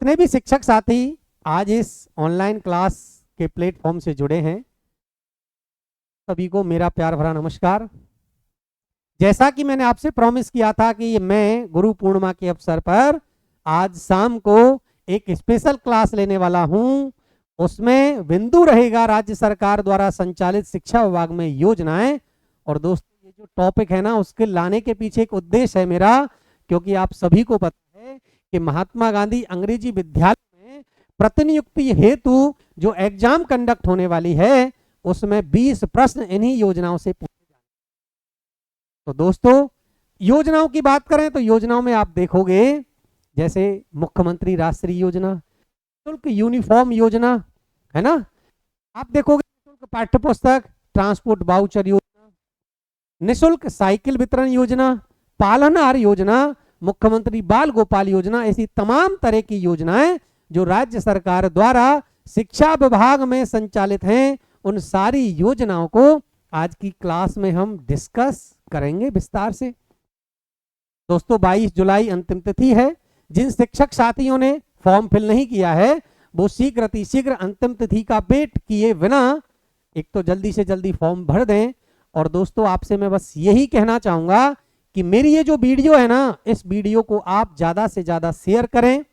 जितने भी शिक्षक साथी आज इस ऑनलाइन क्लास के प्लेटफॉर्म से जुड़े हैं, सभी को मेरा प्यार भरा नमस्कार। जैसा कि मैंने आपसे प्रॉमिस किया था कि मैं गुरु पूर्णिमा के अवसर पर आज शाम को एक स्पेशल क्लास लेने वाला हूं। उसमें बिंदु रहेगा राज्य सरकार द्वारा संचालित शिक्षा विभाग में योजनाएं। और दोस्तों, ये जो टॉपिक है ना, उसके लाने के पीछे एक उद्देश्य है मेरा, क्योंकि आप सभी को पता है कि महात्मा गांधी अंग्रेजी विद्यालय में प्रतिनियुक्ति हेतु जो एग्जाम कंडक्ट होने वाली है, उसमें 20 प्रश्न इन्हीं योजनाओं से पूछे जाएंगे। तो दोस्तों, योजनाओं की बात करें तो योजनाओं में आप देखोगे जैसे मुख्यमंत्री राष्ट्रीय योजना, निःशुल्क यूनिफॉर्म योजना है ना, आप देखोगे निःशुल्क पाठ्य पुस्तक, ट्रांसपोर्ट वाउचर योजना, निःशुल्क साइकिल वितरण योजना, पालनहार योजना, मुख्यमंत्री बाल गोपाल योजना, ऐसी तमाम तरह की योजनाएं जो राज्य सरकार द्वारा शिक्षा विभाग में संचालित हैं, उन सारी योजनाओं को आज की क्लास में हम डिस्कस करेंगे विस्तार से। दोस्तों, 22 जुलाई अंतिम तिथि है। जिन शिक्षक साथियों ने फॉर्म फिल नहीं किया है, वो शीघ्र अतिशीघ्र अंतिम तिथि का वेट किए बिना एक तो जल्दी से जल्दी फॉर्म भर दें। और दोस्तों, आपसे मैं बस यही कहना चाहूंगा कि मेरी ये जो वीडियो है ना, इस वीडियो को आप ज्यादा से ज्यादा शेयर करें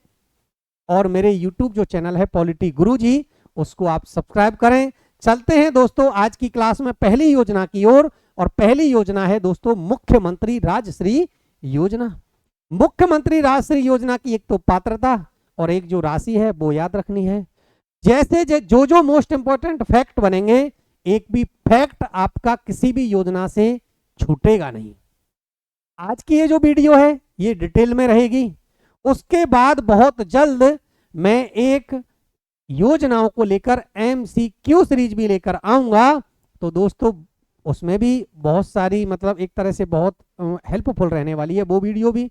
और मेरे यूट्यूब जो चैनल है पॉलिटी गुरुजी, उसको आप सब्सक्राइब करें। चलते हैं दोस्तों आज की क्लास में पहली योजना की ओर। और पहली योजना है दोस्तों मुख्यमंत्री राजश्री योजना। मुख्यमंत्री राजश्री योजना की एक तो पात्रता और एक जो राशि है वो याद रखनी है। जैसे जो मोस्ट इंपॉर्टेंट फैक्ट बनेंगे, एक भी फैक्ट आपका किसी भी योजना से छूटेगा नहीं। आज की ये जो वीडियो है ये डिटेल में रहेगी। उसके बाद बहुत जल्द मैं एक योजनाओं को लेकर MCQ सीरीज भी लेकर आऊंगा। तो दोस्तों, उसमें भी बहुत सारी मतलब एक तरह से बहुत हेल्पफुल रहने वाली है वो वीडियो भी।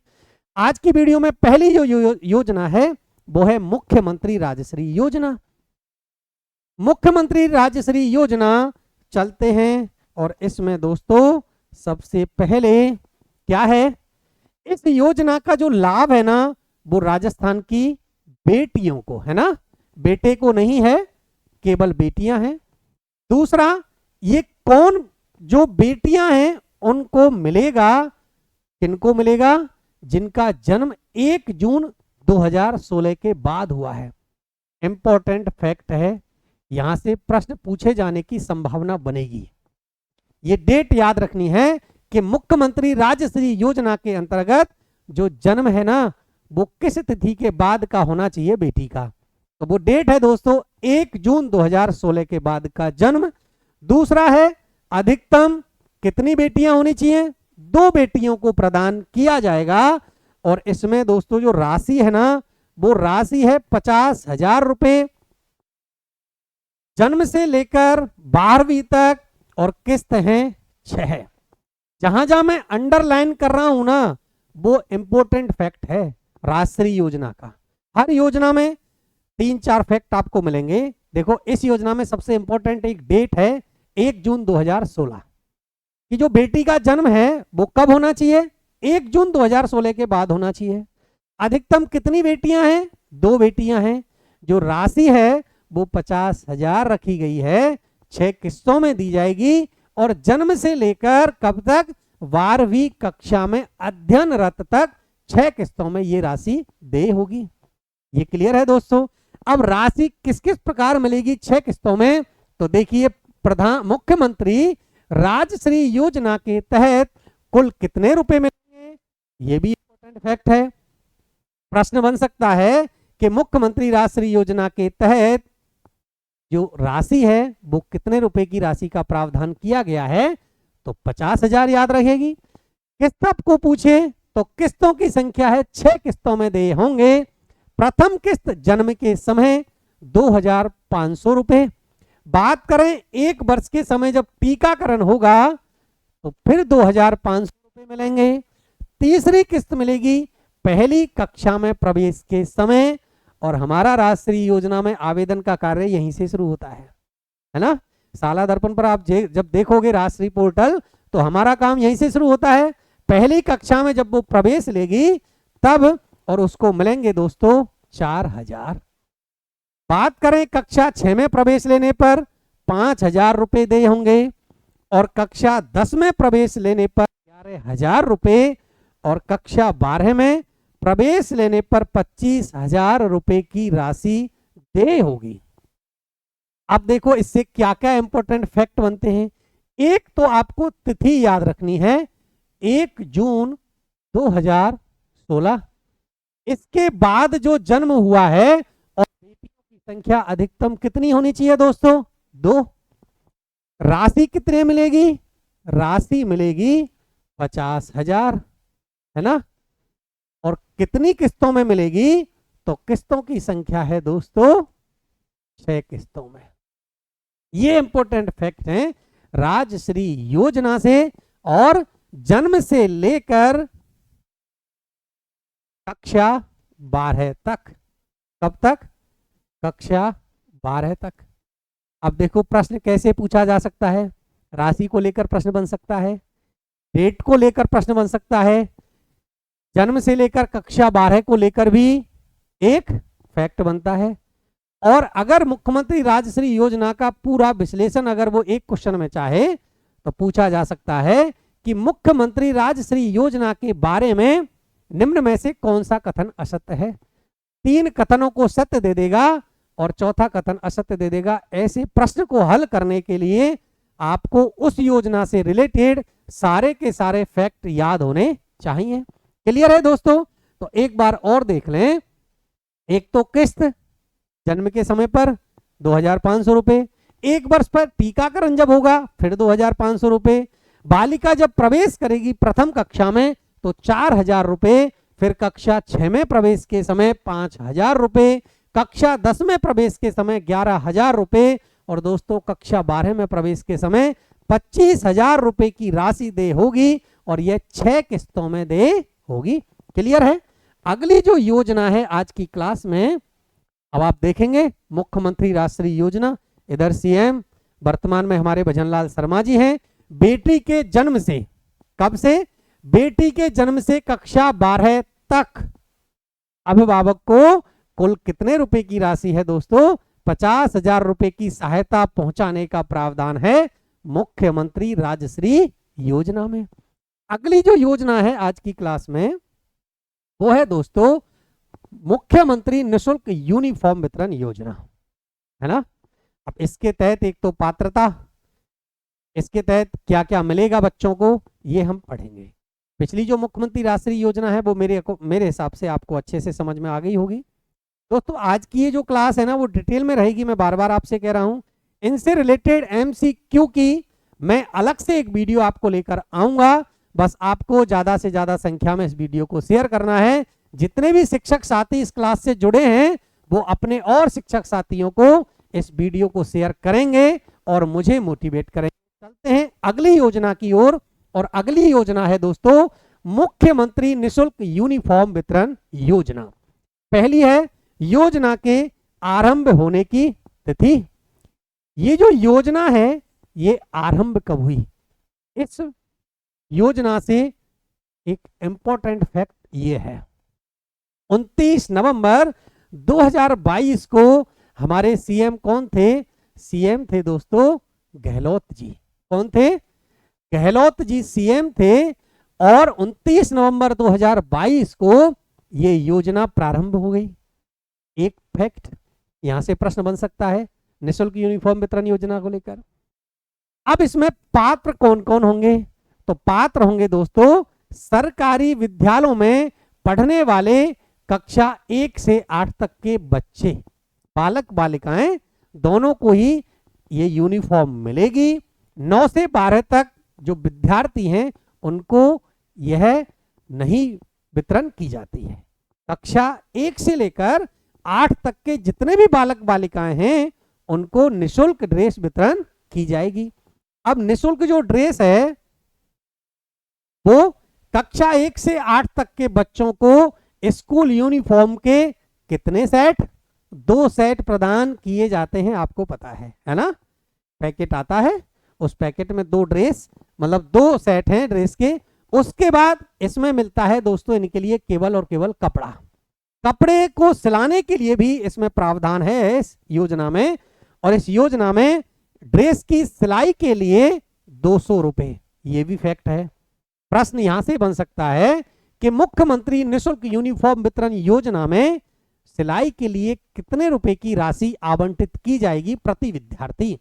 आज की वीडियो में पहली जो योजना है वो है मुख्यमंत्री राजश्री योजना। मुख्यमंत्री राजश्री योजना चलते हैं। और इसमें दोस्तों सबसे पहले क्या है, इस योजना का जो लाभ है ना, वो राजस्थान की बेटियों को है ना, बेटे को नहीं है, केवल बेटियां हैं। दूसरा, ये कौन जो बेटियां हैं उनको मिलेगा, किनको मिलेगा, जिनका जन्म 1 जून 2016 के बाद हुआ है। इंपॉर्टेंट फैक्ट है, यहां से प्रश्न पूछे जाने की संभावना बनेगी। ये डेट याद रखनी है कि मुख्यमंत्री राजश्री योजना के अंतर्गत जो जन्म है ना, वो किस तिथि के बाद का होना चाहिए बेटी का। तो वो डेट है दोस्तों 1 जून 2016 के बाद का जन्म। दूसरा है, अधिकतम कितनी बेटियां होनी चाहिए, 2 बेटियों को प्रदान किया जाएगा। और इसमें दोस्तों जो राशि है ना, वो राशि है 50,000 रुपए जन्म से लेकर 12वीं तक, और किस्त है 6। जहां जहां मैं अंडरलाइन कर रहा हूं ना, वो इंपॉर्टेंट फैक्ट है राजश्री योजना का। हर योजना में 3-4 फैक्ट आपको मिलेंगे। देखो, इस योजना में सबसे इंपॉर्टेंट एक डेट है 1 जून 2016 कि जो बेटी का जन्म है वो कब होना चाहिए, 1 जून 2016 के बाद होना चाहिए। अधिकतम कितनी बेटियां हैं, 2 बेटियां हैं। जो राशि है वो 50,000 रखी गई है, 6 किस्तों में दी जाएगी। और जन्म से लेकर कब तक, 12वीं कक्षा में अध्ययनरत तक 6 किस्तों में ये राशि देय होगी। ये क्लियर है दोस्तों। अब राशि किस किस प्रकार मिलेगी 6 किस्तों में, तो देखिए, मुख्यमंत्री राजश्री योजना के तहत कुल कितने रुपए मिलेंगे, ये भी इंपॉर्टेंट फैक्ट है। प्रश्न बन सकता है कि मुख्यमंत्री राजश्री योजना के तहत जो राशि है वो कितने रुपए की राशि का प्रावधान किया गया है, तो 50,000 याद रहेगी। किस्त आपको पूछे तो किस्तों की संख्या है 6 किस्तों में देय होंगे। प्रथम किस्त जन्म के समय 2,500 रुपए। बात करें 1 वर्ष के समय जब टीकाकरण होगा तो फिर 2,500 रुपए मिलेंगे। तीसरी किस्त मिलेगी पहली कक्षा में प्रवेश के समय। और हमारा राजश्री योजना में आवेदन का कार्य यहीं से शुरू होता है ना। साला दर्पण पर आप जब देखोगे राजश्री पोर्टल, तो हमारा काम यहीं से शुरू होता है। पहली कक्षा में जब वो प्रवेश लेगी तब, और उसको मिलेंगे दोस्तों 4,000। बात करें कक्षा 6 में प्रवेश लेने पर 5,000 रुपए देय होंगे और कक्षा 10 में प्रवेश लेने पर 11,000 रुपए और कक्षा 12 में प्रवेश लेने पर 25,000 रुपए की राशि देय होगी। अब देखो इससे क्या क्या इंपॉर्टेंट फैक्ट बनते हैं। एक तो आपको तिथि याद रखनी है, 1 जून 2016। इसके बाद जो जन्म हुआ है और बेटियों की संख्या अधिकतम कितनी होनी चाहिए दोस्तों? 2। राशि कितने मिलेगी? राशि मिलेगी 50,000, है ना। और कितनी किस्तों में मिलेगी? तो किस्तों की संख्या है दोस्तों 6 किस्तों में। ये इंपॉर्टेंट फैक्ट हैं राजश्री योजना से। और जन्म से लेकर कक्षा 12 तक। कब तक? कक्षा 12 तक। अब देखो प्रश्न कैसे पूछा जा सकता है। राशि को लेकर प्रश्न बन सकता है, डेट को लेकर प्रश्न बन सकता है, जन्म से लेकर कक्षा 12 को लेकर भी एक फैक्ट बनता है। और अगर मुख्यमंत्री राजश्री योजना का पूरा विश्लेषण अगर वो एक क्वेश्चन में चाहे तो पूछा जा सकता है कि मुख्यमंत्री राजश्री योजना के बारे में निम्न में से कौन सा कथन असत्य है। 3 कथनों को सत्य दे देगा और चौथा कथन असत्य दे देगा। ऐसे प्रश्न को हल करने के लिए आपको उस योजना से रिलेटेड सारे के सारे फैक्ट याद होने चाहिए। क्लियर है दोस्तों? तो एक बार और देख लें। एक तो किस्त जन्म के समय पर 2,500 रुपए, 1 वर्ष पर टीकाकरण जब होगा फिर 2,500 रुपए, बालिका जब प्रवेश करेगी प्रथम कक्षा में तो 4,000 रुपए, फिर कक्षा 6 में प्रवेश के समय 5,000 रुपए, कक्षा 10 में प्रवेश के समय 11,000 रुपए और दोस्तों कक्षा 12 में प्रवेश के समय 25,000 रुपए की राशि देय होगी और यह 6 किस्तों में देय होगी। क्लियर है? अगली जो योजना है आज की क्लास में, अब आप देखेंगे मुख्यमंत्री राजश्री योजना। इधर सीएम वर्तमान में हमारे भजनलाल शर्मा जी हैं। बेटी के जन्म से, कब से? बेटी के जन्म से कक्षा 12 तक अभिभावक को कुल कितने रुपए की राशि है दोस्तों? 50,000 रुपए की सहायता पहुंचाने का प्रावधान है मुख्यमंत्री राजश्री योजना में। अगली जो योजना है आज की क्लास में वो है दोस्तों मुख्यमंत्री निःशुल्क यूनिफॉर्म वितरण योजना, है ना। अब इसके तहत एक तो पात्रता, इसके तहत क्या क्या मिलेगा बच्चों को ये हम पढ़ेंगे। पिछली जो मुख्यमंत्री राजश्री योजना है वो मेरे हिसाब से आपको अच्छे से समझ में आ गई होगी। दोस्तों आज की ये जो क्लास है ना वो डिटेल में रहेगी, मैं बार बार आपसे कह रहा हूं। इनसे रिलेटेड MCQ की मैं अलग से एक वीडियो आपको लेकर आऊंगा। बस आपको ज्यादा से ज्यादा संख्या में इस वीडियो को शेयर करना है। जितने भी शिक्षक साथी इस क्लास से जुड़े हैं वो अपने और शिक्षक साथियों को इस वीडियो को शेयर करेंगे और मुझे मोटिवेट करेंगे। चलते हैं अगली योजना की ओर। और अगली योजना है दोस्तों मुख्यमंत्री निःशुल्क यूनिफॉर्म वितरण योजना। पहली है योजना के आरंभ होने की तिथि। ये जो योजना है ये आरंभ कब हुई? इस योजना से एक इंपॉर्टेंट फैक्ट ये है 29 नवंबर 2022 को हमारे सीएम कौन थे? सीएम थे दोस्तों गहलोत जी। कौन थे? गहलोत जी सीएम थे और 29 नवंबर 2022 को ये योजना प्रारंभ हो गई। एक फैक्ट यहां से प्रश्न बन सकता है निःशुल्क यूनिफॉर्म वितरण योजना को लेकर। अब इसमें पात्र कौन कौन होंगे? तो पात्र होंगे दोस्तों सरकारी विद्यालयों में पढ़ने वाले कक्षा 1 से 8 तक के बच्चे, बालक बालिकाएं दोनों को ही ये यूनिफॉर्म मिलेगी। 9 से 12 तक जो विद्यार्थी हैं उनको यह नहीं वितरण की जाती है। कक्षा 1 से लेकर 8 तक के जितने भी बालक बालिकाएं हैं उनको निःशुल्क ड्रेस वितरण की जाएगी। अब निःशुल्क जो ड्रेस है वो कक्षा 1 से 8 तक के बच्चों को स्कूल यूनिफॉर्म के कितने सेट? 2 सेट प्रदान किए जाते हैं, आपको पता है ना। पैकेट आता है, उस पैकेट में 2 ड्रेस मतलब 2 सेट हैं ड्रेस के। उसके बाद इसमें मिलता है दोस्तों इनके लिए केवल और केवल कपड़ा। कपड़े को सिलाने के लिए भी इसमें प्रावधान है इस योजना में, और इस योजना में ड्रेस की सिलाई के लिए 200 रुपए, ये भी फैक्ट है। प्रश्न यहां से बन सकता है कि मुख्यमंत्री निःशुल्क यूनिफॉर्म वितरण योजना में सिलाई के लिए कितने रुपए की राशि आवंटित की जाएगी प्रति विद्यार्थी?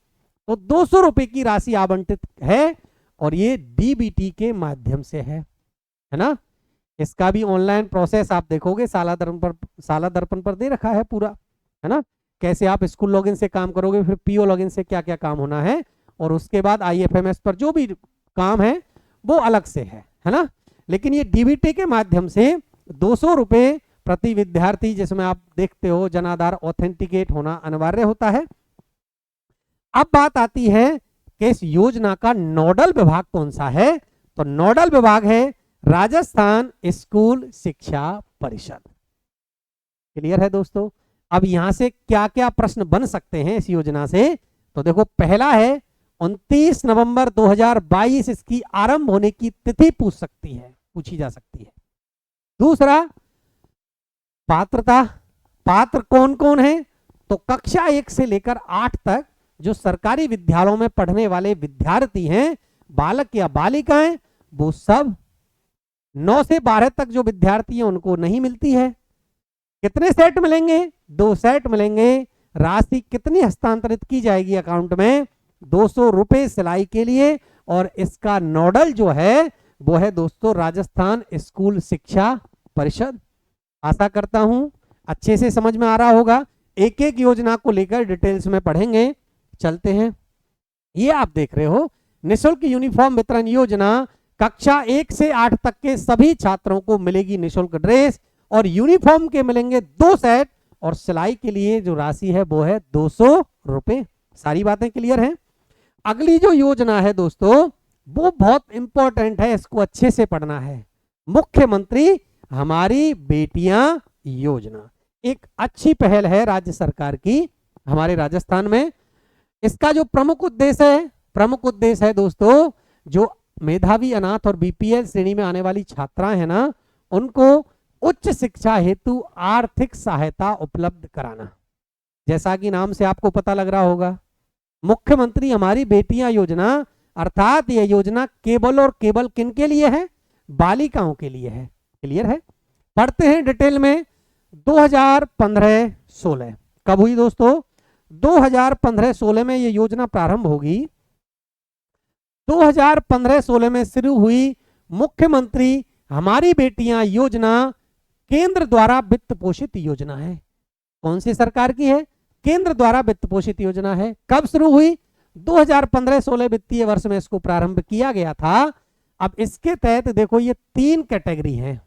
तो 200 रुपए की राशि आवंटित है, और ये डीबीटी के माध्यम से है ना। इसका भी ऑनलाइन प्रोसेस आप देखोगे, साला दर्पण पर दे रखा है पूरा, है ना, कैसे आप स्कूल लॉगिन से काम करोगे, फिर पीओ लॉगिन से क्या क्या काम होना है, और उसके बाद आईएफएमएस पर जो भी काम है वो अलग से है ना। लेकिन ये डीबीटी के माध्यम से 200 रुपए प्रति विद्यार्थी, जिसमें आप देखते हो जनाधार ऑथेंटिकेट होना अनिवार्य होता है। अब बात आती है कि इस योजना का नोडल विभाग कौन सा है? तो नोडल विभाग है राजस्थान स्कूल शिक्षा परिषद। क्लियर है दोस्तों? अब यहां से क्या क्या प्रश्न बन सकते हैं इस योजना से? तो देखो, पहला है 29 नवंबर 2022 इसकी आरंभ होने की तिथि पूछी जा सकती है। दूसरा, पात्रता, पात्र कौन कौन है? तो कक्षा 1 से लेकर 8 तक जो सरकारी विद्यालयों में पढ़ने वाले विद्यार्थी हैं, बालक या बालिकाएं, वो सब। 9 से 12 तक जो विद्यार्थी हैं उनको नहीं मिलती है। कितने सेट मिलेंगे? 2 सेट मिलेंगे। राशि कितनी हस्तांतरित की जाएगी अकाउंट में? 200 रुपए सिलाई के लिए, और इसका नोडल जो है वो है दोस्तों राजस्थान स्कूल शिक्षा परिषद। आशा करता हूं अच्छे से समझ में आ रहा होगा। एक एक योजना को लेकर डिटेल्स में पढ़ेंगे। चलते हैं। ये आप देख रहे हो निःशुल्क यूनिफॉर्म वितरण योजना, कक्षा 1 से 8 तक के सभी छात्रों को मिलेगी निःशुल्क ड्रेस, और यूनिफॉर्म के मिलेंगे 2 सेट, और सिलाई के लिए जो राशि है वो है 200 रुपए। सारी बातें क्लियर हैं? अगली जो योजना है दोस्तों वो बहुत इंपॉर्टेंट है, इसको अच्छे से पढ़ना है। मुख्यमंत्री हमारी बेटियां योजना एक अच्छी पहल है राज्य सरकार की हमारे राजस्थान में। इसका जो प्रमुख उद्देश्य है दोस्तों, जो मेधावी अनाथ और बीपीएल श्रेणी में आने वाली छात्राएं हैं ना, उनको उच्च शिक्षा हेतु आर्थिक सहायता उपलब्ध कराना। जैसा कि नाम से आपको पता लग रहा होगा, मुख्यमंत्री हमारी बेटियां योजना, अर्थात यह योजना केवल और केवल किन के लिए है? बालिकाओं के लिए है। क्लियर है? पढ़ते हैं डिटेल में। 2015-16 कब हुई दोस्तों? 2015-16 में यह योजना प्रारंभ होगी। 2015-16 में शुरू हुई मुख्यमंत्री हमारी बेटियां योजना केंद्र द्वारा वित्त पोषित योजना है। कौन सी सरकार की है? केंद्र द्वारा वित्त पोषित योजना है। कब शुरू हुई? 2015-16 वित्तीय वर्ष में इसको प्रारंभ किया गया था। अब इसके तहत देखो ये 3 कैटेगरी है।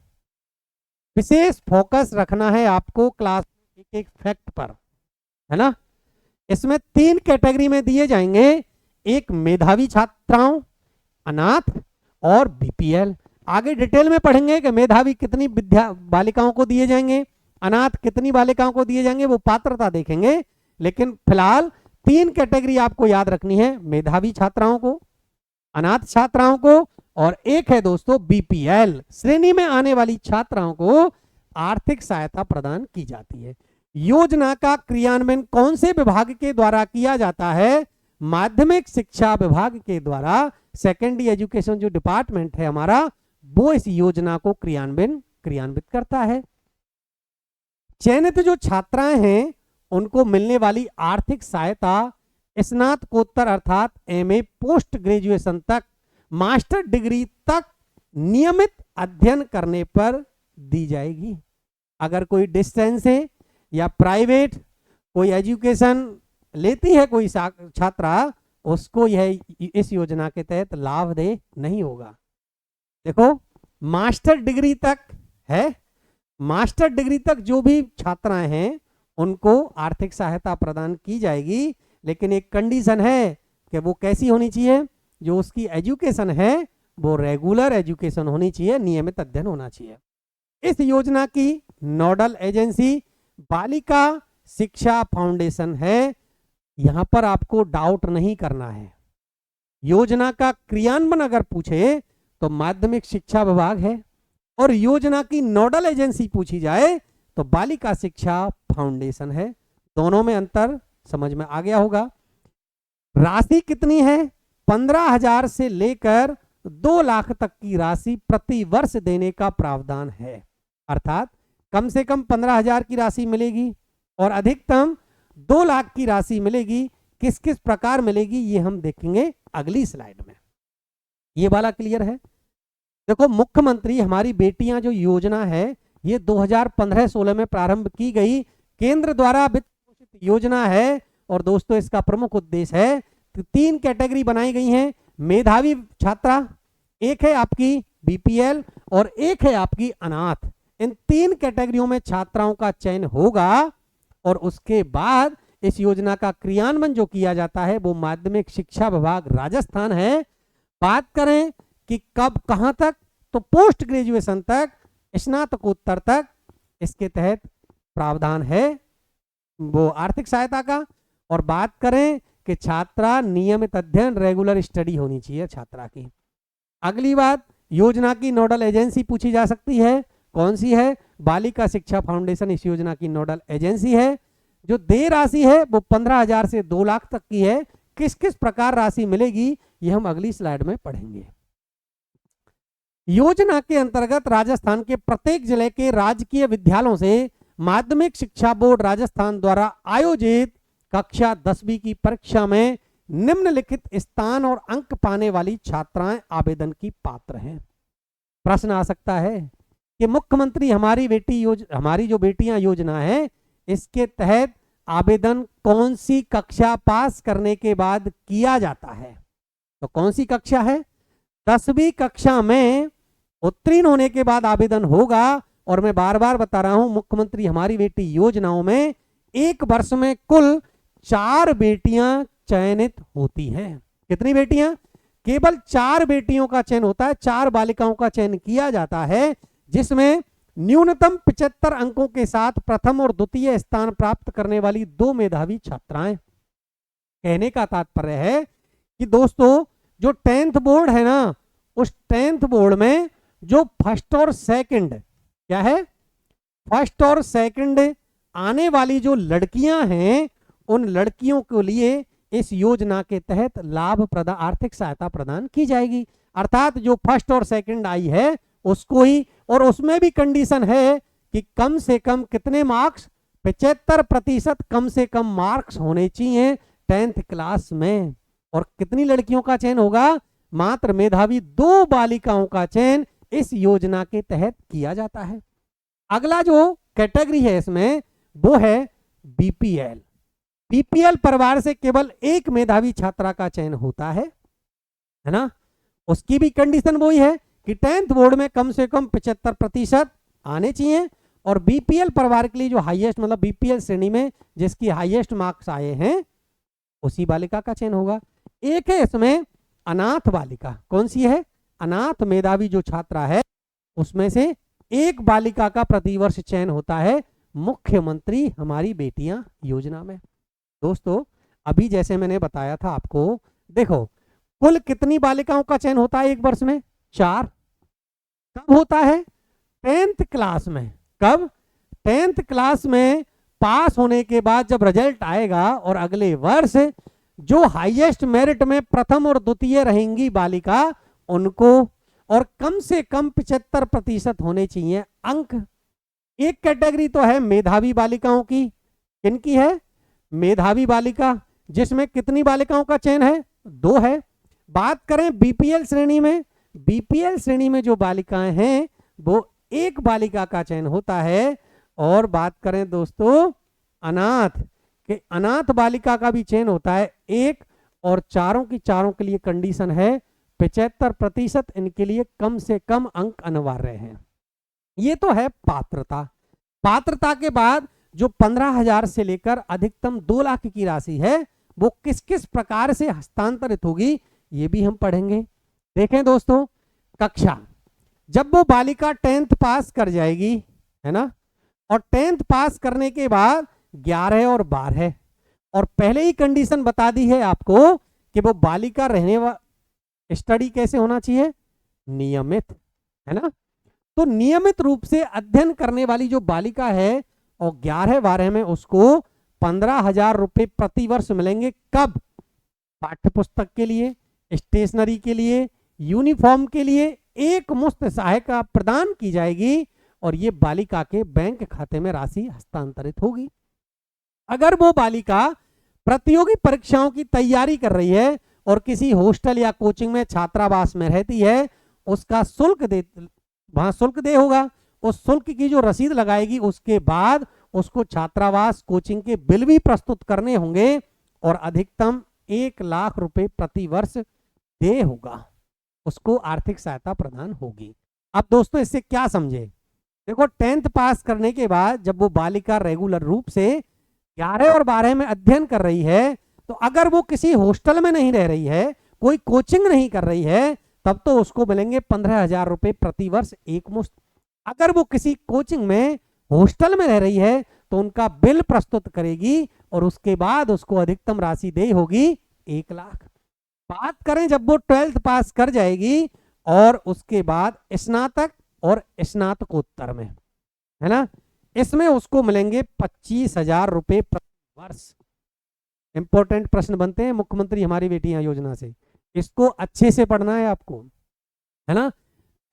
विशेष फोकस रखना है आपको क्लास एक फैक्ट पर, है ना। इसमें 3 कैटेगरी में दिए जाएंगे। एक मेधावी छात्राओं, अनाथ और बीपीएल। आगे डिटेल में पढ़ेंगे कि मेधावी कितनी बालिकाओं को दिए जाएंगे, अनाथ कितनी बालिकाओं को दिए जाएंगे, वो पात्रता देखेंगे। लेकिन फिलहाल 3 कैटेगरी आपको याद रखनी है, मेधावी छात्राओं को, अनाथ छात्राओं को, और एक है दोस्तों बीपीएल श्रेणी में आने वाली छात्राओं को आर्थिक सहायता प्रदान की जाती है। योजना का क्रियान्वयन कौन से विभाग के द्वारा किया जाता है? माध्यमिक शिक्षा विभाग के द्वारा। सेकेंडरी एजुकेशन जो डिपार्टमेंट है हमारा, वो इस योजना को क्रियान्वित करता है। चयनित जो छात्राएं हैं उनको मिलने वाली आर्थिक सहायता स्नातकोत्तर अर्थात एमए, पोस्ट ग्रेजुएशन तक, मास्टर डिग्री तक नियमित अध्ययन करने पर दी जाएगी। अगर कोई डिस्टेंस है या प्राइवेट कोई एजुकेशन लेती है कोई छात्रा, उसको यह इस योजना के तहत लाभदेय नहीं होगा। देखो मास्टर डिग्री तक है, मास्टर डिग्री तक जो भी छात्राएं हैं उनको आर्थिक सहायता प्रदान की जाएगी। लेकिन एक कंडीशन है कि वो कैसी होनी चाहिए? जो उसकी एजुकेशन है वो रेगुलर एजुकेशन होनी चाहिए, नियमित अध्ययन होना चाहिए। इस योजना की नोडल एजेंसी बालिका शिक्षा फाउंडेशन है। यहां पर आपको डाउट नहीं करना है। योजना का क्रियान्वयन अगर पूछे तो माध्यमिक शिक्षा विभाग है, और योजना की नोडल एजेंसी पूछी जाए तो बालिका शिक्षा फाउंडेशन है। दोनों में अंतर समझ में आ गया होगा। राशि कितनी है? 15,000 से लेकर 2 लाख तक की राशि प्रति वर्ष देने का प्रावधान है। अर्थात कम से कम 15,000 की राशि मिलेगी और अधिकतम 2 लाख की राशि मिलेगी। किस किस प्रकार मिलेगी ये हम देखेंगे अगली स्लाइड में। ये वाला क्लियर है? देखो, मुख्यमंत्री हमारी बेटियां जो योजना है ये 2015-16 में प्रारंभ की गई केंद्र द्वारा वित्त पोषित योजना है। और दोस्तों, इसका प्रमुख उद्देश्य है कि 3 कैटेगरी बनाई गई हैं। मेधावी छात्रा, एक है आपकी बीपीएल और एक है आपकी अनाथ। इन 3 कैटेगरियों में छात्राओं का चयन होगा और उसके बाद इस योजना का क्रियान्वयन जो किया जाता है वो माध्यमिक शिक्षा विभाग राजस्थान है। बात करें कि कब कहां तक, तो पोस्ट ग्रेजुएशन तक, स्नातकोत्तर तक इसके तहत प्रावधान है वो आर्थिक सहायता का। और बात करें कि छात्रा नियमित अध्ययन, रेगुलर स्टडी होनी चाहिए छात्रा की। अगली बात, योजना की नोडल एजेंसी पूछी जा सकती है। कौन सी है? बालिका शिक्षा फाउंडेशन इस योजना की नोडल एजेंसी है। जो देय राशि है वो 15,000 से 2 लाख तक की है। किस किस प्रकार राशि मिलेगी ये हम अगली स्लाइड में पढ़ेंगे। योजना के अंतर्गत राजस्थान के प्रत्येक जिले के राजकीय विद्यालयों से माध्यमिक शिक्षा बोर्ड राजस्थान द्वारा आयोजित कक्षा 10वीं की परीक्षा में निम्नलिखित स्थान और अंक पाने वाली छात्राएं आवेदन की पात्र हैं। प्रश्न आ सकता है कि मुख्यमंत्री हमारी जो बेटियां योजना है इसके तहत आवेदन कौन सी कक्षा पास करने के बाद किया जाता है? तो कौन सी कक्षा है? 10वीं कक्षा में उत्तीर्ण होने के बाद आवेदन होगा। और मैं बार बार बता रहा हूं, मुख्यमंत्री हमारी बेटी योजनाओं में एक वर्ष में कुल 4 बेटियां चयनित होती हैं। कितनी बेटियां? केवल 4 बेटियों का चयन होता है, 4 बालिकाओं का चयन किया जाता है, जिसमें न्यूनतम 75 अंकों के साथ प्रथम और द्वितीय स्थान प्राप्त करने वाली 2 मेधावी छात्राएं। कहने का तात्पर्य है कि दोस्तों, जो 10th बोर्ड है ना, उस 10th बोर्ड में जो फर्स्ट और सेकंड, क्या है, फर्स्ट और सेकंड आने वाली जो लड़कियां हैं उन लड़कियों के लिए इस योजना के तहत आर्थिक सहायता प्रदान की जाएगी। अर्थात जो फर्स्ट और सेकंड आई है उसको ही, और उसमें भी कंडीशन है कि कम से कम कितने मार्क्स, 75% कम से कम मार्क्स होने चाहिए 10th क्लास में। और कितनी लड़कियों का चयन होगा? मात्र मेधावी 2 बालिकाओं का चयन इस योजना के तहत किया जाता है। अगला जो कैटेगरी है इसमें वो है बीपीएल। बीपीएल परिवार से केवल 1 मेधावी छात्रा का चयन होता है ना। उसकी भी कंडीशन वही है कि 10th बोर्ड में कम से कम 75% आने चाहिए। और बीपीएल परिवार के लिए जो हाईएस्ट, मतलब बीपीएल श्रेणी में जिसकी हाईएस्ट मार्क्स आए हैं उसी बालिका का चयन होगा। एक है इसमें अनाथ बालिका। कौन सी है? अनाथ मेधावी जो छात्रा है उसमें से 1 बालिका का प्रतिवर्ष चयन होता है मुख्यमंत्री हमारी बेटियां योजना में। दोस्तों, अभी जैसे मैंने बताया था आपको, देखो कुल कितनी बालिकाओं का चयन होता है एक वर्ष में? 4। कब होता है? 10th क्लास में। कब? 10th क्लास में पास होने के बाद जब रिजल्ट आएगा और अगले वर्ष जो हाईएस्ट मेरिट में प्रथम और द्वितीय रहेंगी बालिका उनको, और कम से कम 75% होने चाहिए अंक। एक कैटेगरी तो है मेधावी बालिकाओं की। किनकी है? मेधावी बालिका, जिसमें कितनी बालिकाओं का चयन है? 2 है। बात करें बीपीएल श्रेणी में, बीपीएल श्रेणी में जो बालिकाएं हैं वो 1 बालिका का चयन होता है। और बात करें दोस्तों अनाथ, कि अनाथ बालिका का भी चयन होता है 1। और चारों के लिए कंडीशन है 75% इनके लिए कम से कम अंक अनिवार्य हैं। ये तो है पात्रता। पात्रता के बाद जो 15,000 से लेकर अधिकतम 2 लाख की राशि है वो किस किस प्रकार से हस्तांतरित होगी ये भी हम पढ़ेंगे। देखें दोस्तों, कक्षा जब वो बालिका 10th पास कर जाएगी, है ना, और 10th पास करने के बाद 11 और 12, और पहले ही कंडीशन बता दी है आपको कि वो बालिका रहने स्टडी कैसे होना चाहिए? नियमित, है ना। तो नियमित रूप से अध्ययन करने वाली जो बालिका है और 11-12 में उसको 15,000 रुपए प्रति वर्ष मिलेंगे। कब? पाठ्य पुस्तक के लिए, स्टेशनरी के लिए, यूनिफॉर्म के लिए एक मुफ्त सहायता प्रदान की जाएगी और ये बालिका के बैंक खाते में राशि हस्तांतरित होगी। अगर वो बालिका प्रतियोगी परीक्षाओं की तैयारी कर रही है और किसी हॉस्टल या कोचिंग में छात्रावास में रहती है, उसका शुल्क वहां शुल्क दे होगा, उस शुल्क की जो रसीद लगाएगी उसके बाद उसको छात्रावास कोचिंग के बिल भी प्रस्तुत करने होंगे और अधिकतम 1 लाख रुपए प्रति वर्ष दे होगा, उसको आर्थिक सहायता प्रदान होगी। अब दोस्तों इससे क्या समझे? देखो 10th पास करने के बाद जब वो बालिका रेगुलर रूप से 11 और 12 में अध्ययन कर रही है, तो अगर वो किसी हॉस्टल में नहीं रह रही है, कोई कोचिंग नहीं कर रही है, तब तो उसको मिलेंगे 15,000 रुपए प्रति वर्ष एक मुश्त। अगर वो किसी कोचिंग में हॉस्टल में रह रही है तो उनका बिल प्रस्तुत करेगी और उसके बाद उसको अधिकतम राशि दे होगी 1 लाख। बात करें जब वो 12th पास कर जाएगी और उसके बाद स्नातक और स्नातकोत्तर में, है ना, इसमें उसको मिलेंगे 25,000 रुपए प्रति वर्ष। इंपॉर्टेंट प्रश्न बनते हैं मुख्यमंत्री हमारी बेटियां योजना से, इसको अच्छे से पढ़ना है आपको, है ना।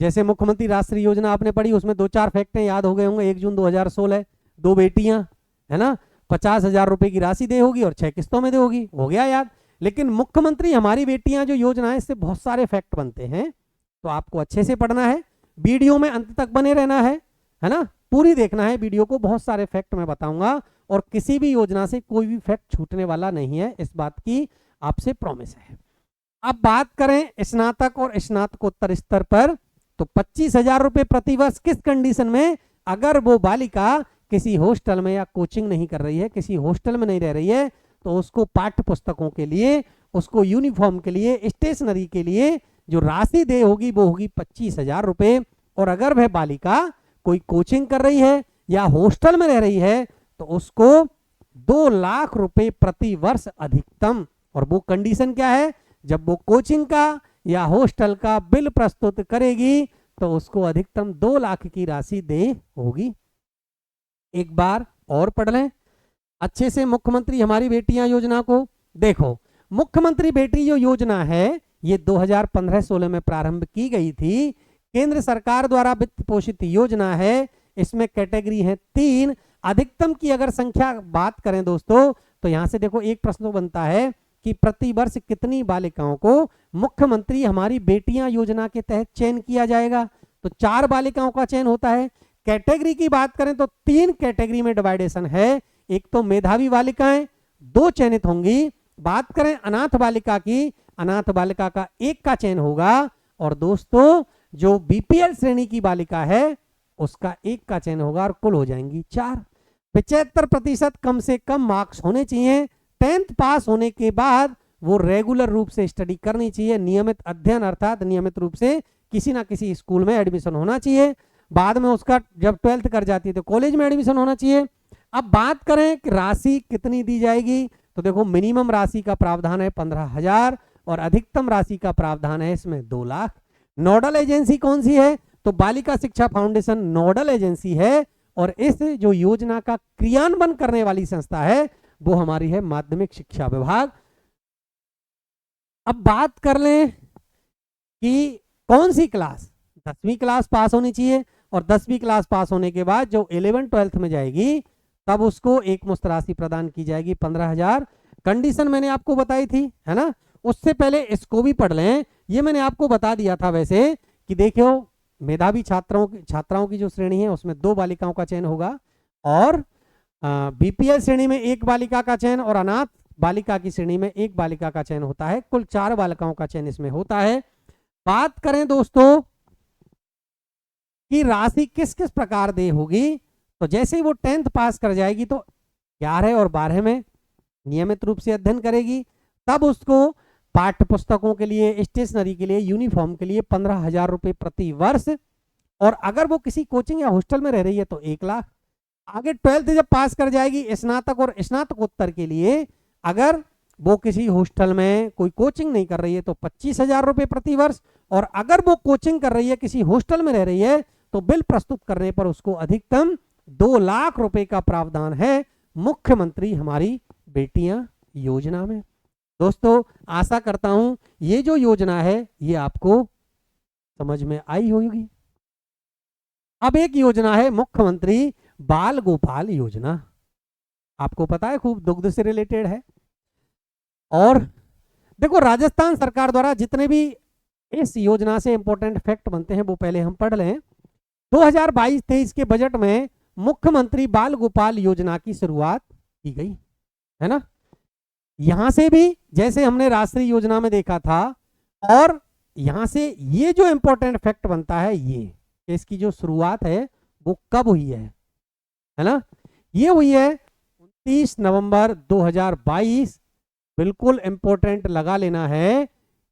जैसे मुख्यमंत्री राष्ट्रीय योजना आपने पढ़ी, उसमें 2-4 फैक्ट याद हो गए होंगे। 1 जून 2016 2 बेटियां, है ना, 50,000 रुपए की राशि दे होगी और 6 किस्तों में दे होगी, हो गया याद। लेकिन मुख्यमंत्री हमारी बेटियां जो योजना है, इससे बहुत सारे फैक्ट बनते हैं, तो आपको अच्छे से पढ़ना है, वीडियो में अंत तक बने रहना है ना, पूरी देखना है वीडियो को। बहुत सारे फैक्ट मैं बताऊंगा और किसी भी योजना से कोई भी फैक्ट छूटने वाला नहीं है, इस बात की आपसे प्रॉमिस है। अब बात करें स्नातक और स्नातकोत्तर स्तर पर, तो 25,000 रुपए प्रति वर्ष किस कंडीशन में? अगर वो बालिका किसी हॉस्टल में या कोचिंग नहीं कर रही है, किसी हॉस्टल में नहीं रह रही है, तो उसको पाठ्य पुस्तकों के लिए, उसको यूनिफॉर्म के लिए, स्टेशनरी के लिए जो राशि दे होगी वो होगी 25,000 रुपए। और अगर वह बालिका कोई कोचिंग कर रही है या हॉस्टल में रह रही है तो उसको 2 लाख रुपए प्रति वर्ष अधिकतम। और वो कंडीशन क्या है? जब वो कोचिंग का या हॉस्टल का बिल प्रस्तुत करेगी तो उसको अधिकतम 2 लाख की राशि दे होगी। एक बार और पढ़ लें अच्छे से मुख्यमंत्री हमारी बेटियां योजना को। देखो, मुख्यमंत्री बेटी जो योजना है ये 2015-16 में प्रारंभ की गई थी, केंद्र सरकार द्वारा वित्त पोषित योजना है। इसमें कैटेगरी है 3। अधिकतम की अगर संख्या बात करें दोस्तों, तो यहां से देखो एक प्रश्न बनता है कि प्रति वर्ष कितनी बालिकाओं को मुख्यमंत्री हमारी बेटियां योजना के तहत चयन किया जाएगा? तो 4 बालिकाओं का चयन होता है। कैटेगरी की बात करें तो 3 कैटेगरी में डिवाइडेशन है। एक तो मेधावी बालिकाएं 2 चयनित होंगी। बात करें अनाथ बालिका की, अनाथ बालिका का 1 का चयन होगा। और दोस्तों जो बीपीएल श्रेणी की बालिका है उसका 1 का चयन होगा और कुल हो जाएंगी 4। 75% कम से कम मार्क्स होने चाहिए। 10th पास होने के बाद वो रेगुलर रूप से स्टडी करनी चाहिए, नियमित अध्ययन अर्थात नियमित रूप से किसी ना किसी स्कूल में एडमिशन होना चाहिए। बाद में उसका जब 12th कर जाती है तो कॉलेज में एडमिशन होना चाहिए। अब बात करें कि राशि कितनी दी जाएगी, तो देखो मिनिमम राशि का प्रावधान है 15,000 और अधिकतम राशि का प्रावधान है इसमें 2 लाख। नोडल एजेंसी कौन सी है? तो बालिका शिक्षा फाउंडेशन नोडल एजेंसी है और इस जो योजना का क्रियान्वयन करने वाली संस्था है वो हमारी है माध्यमिक शिक्षा विभाग। अब बात कर लें कि कौन सी क्लास, 10वीं क्लास पास होनी चाहिए और 10वीं क्लास पास होने के बाद जो 11th-12th में जाएगी तब उसको एक मुश्त राशि प्रदान की जाएगी 15,000। कंडीशन मैंने आपको बताई थी, है ना। उससे पहले इसको भी पढ़ लें। ये मैंने आपको बता दिया था वैसे कि देखो मेधावी छात्राओं की जो श्रेणी है उसमें 2 बालिकाओं का चयन होगा और बीपीएल श्रेणी में 1 बालिका का चयन और अनाथ बालिका की श्रेणी में 1 बालिका का चयन होता है। कुल 4 बालिकाओं का चयन इसमें होता है। बात करें दोस्तों कि राशि किस किस प्रकार दे होगी, तो जैसे ही वो 10th पास कर जाएगी तो 11 और 12 में नियमित रूप से अध्ययन करेगी, तब उसको पाठ्य पुस्तकों के लिए, स्टेशनरी के लिए, यूनिफॉर्म के लिए 15,000 रुपए प्रति वर्ष। और अगर वो किसी कोचिंग या हॉस्टल में रह रही है तो 1 लाख। आगे 12th जब पास कर जाएगी स्नातक और स्नातकोत्तर के लिए, अगर वो किसी हॉस्टल में कोई कोचिंग नहीं कर रही है तो 25,000 रुपए प्रति वर्ष। और अगर वो कोचिंग कर रही है, किसी हॉस्टल में रह रही है, तो बिल प्रस्तुत करने पर उसको अधिकतम 2 लाख रुपए का प्रावधान है मुख्यमंत्री हमारी बेटियां योजना में। दोस्तों आशा करता हूं ये जो योजना है ये आपको समझ में आई होगी। अब एक योजना है मुख्यमंत्री बाल गोपाल योजना, आपको पता है खूब दुग्ध से रिलेटेड है। और देखो राजस्थान सरकार द्वारा जितने भी इस योजना से इंपॉर्टेंट फैक्ट बनते हैं वो पहले हम पढ़ लें। 2022-23 के बजट में मुख्यमंत्री बाल गोपाल योजना की शुरुआत की गई है ना। यहां से भी जैसे हमने राष्ट्रीय योजना में देखा था, और यहां से ये जो इंपॉर्टेंट फैक्ट बनता है ये इसकी जो शुरुआत है वो कब हुई है ना। ये हुई है 29 नवंबर 2022। बिल्कुल इंपॉर्टेंट लगा लेना है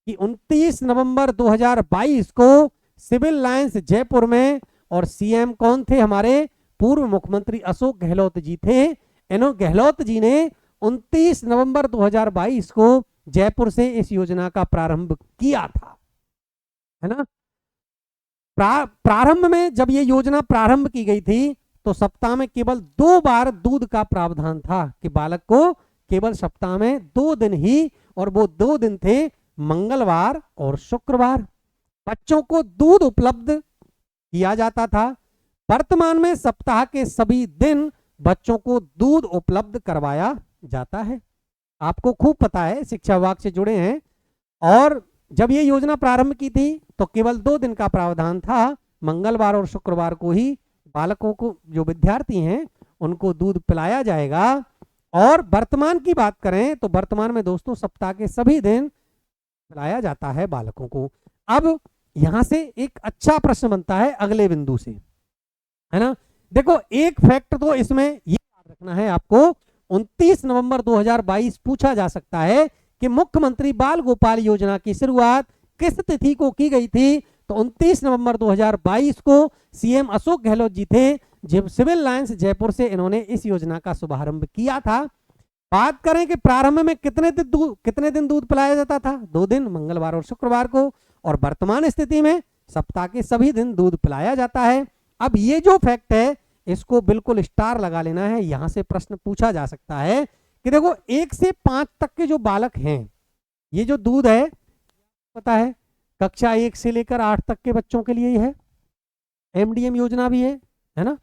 कि 29 नवंबर 2022 को सिविल लाइंस जयपुर में, और सीएम कौन थे हमारे पूर्व मुख्यमंत्री अशोक गहलोत जी थे। इन गहलोत जी ने 29 नवंबर 2022 को जयपुर से इस योजना का प्रारंभ किया था, है ना। प्रारंभ में जब ये योजना प्रारंभ की गई थी तो सप्ताह में केवल 2 बार दूध का प्रावधान था कि बालक को केवल सप्ताह में 2 दिन ही, और वो 2 दिन थे मंगलवार और शुक्रवार, बच्चों को दूध उपलब्ध किया जाता था। वर्तमान में सप्ताह के सभी दिन बच्चों को दूध उपलब्ध करवाया जाता है। आपको खूब पता है, शिक्षा विभाग से जुड़े हैं। और जब ये योजना प्रारंभ की थी तो केवल 2 दिन का प्रावधान था, मंगलवार और शुक्रवार को ही बालकों को, जो विद्यार्थी हैं उनको दूध पिलाया जाएगा। और वर्तमान की बात करें तो वर्तमान में दोस्तों सप्ताह के सभी दिन पिलाया जाता है बालकों को। अब यहां से एक अच्छा प्रश्न बनता है अगले बिंदु से, है ना। देखो एक फैक्ट तो इसमें ये याद रखना है आपको, 29 नवंबर 2022 पूछा जा सकता है कि मुख्यमंत्री बाल गोपाल योजना की शुरुआत किस तिथि को की गई थी। तो 29 नवंबर 2022 को सीएम अशोक गहलोत जी थे, जब सिविल लाइंस जयपुर से इन्होंने इस योजना का शुभारंभ किया था। बात करें कि प्रारंभ में कितने दिन दूध पिलाया जाता था, 2 दिन, मंगलवार और शुक्रवार को, और वर्तमान स्थिति में सप्ताह के सभी दिन दूध पिलाया जाता है। अब ये जो फैक्ट है इसको बिल्कुल स्टार लगा लेना है, यहां से प्रश्न पूछा जा सकता है कि देखो 1 से 5 तक के जो बालक हैं, ये जो दूध है पता है कक्षा 1 से लेकर 8 तक के बच्चों के लिए ही है, एमडीएम योजना भी है ना।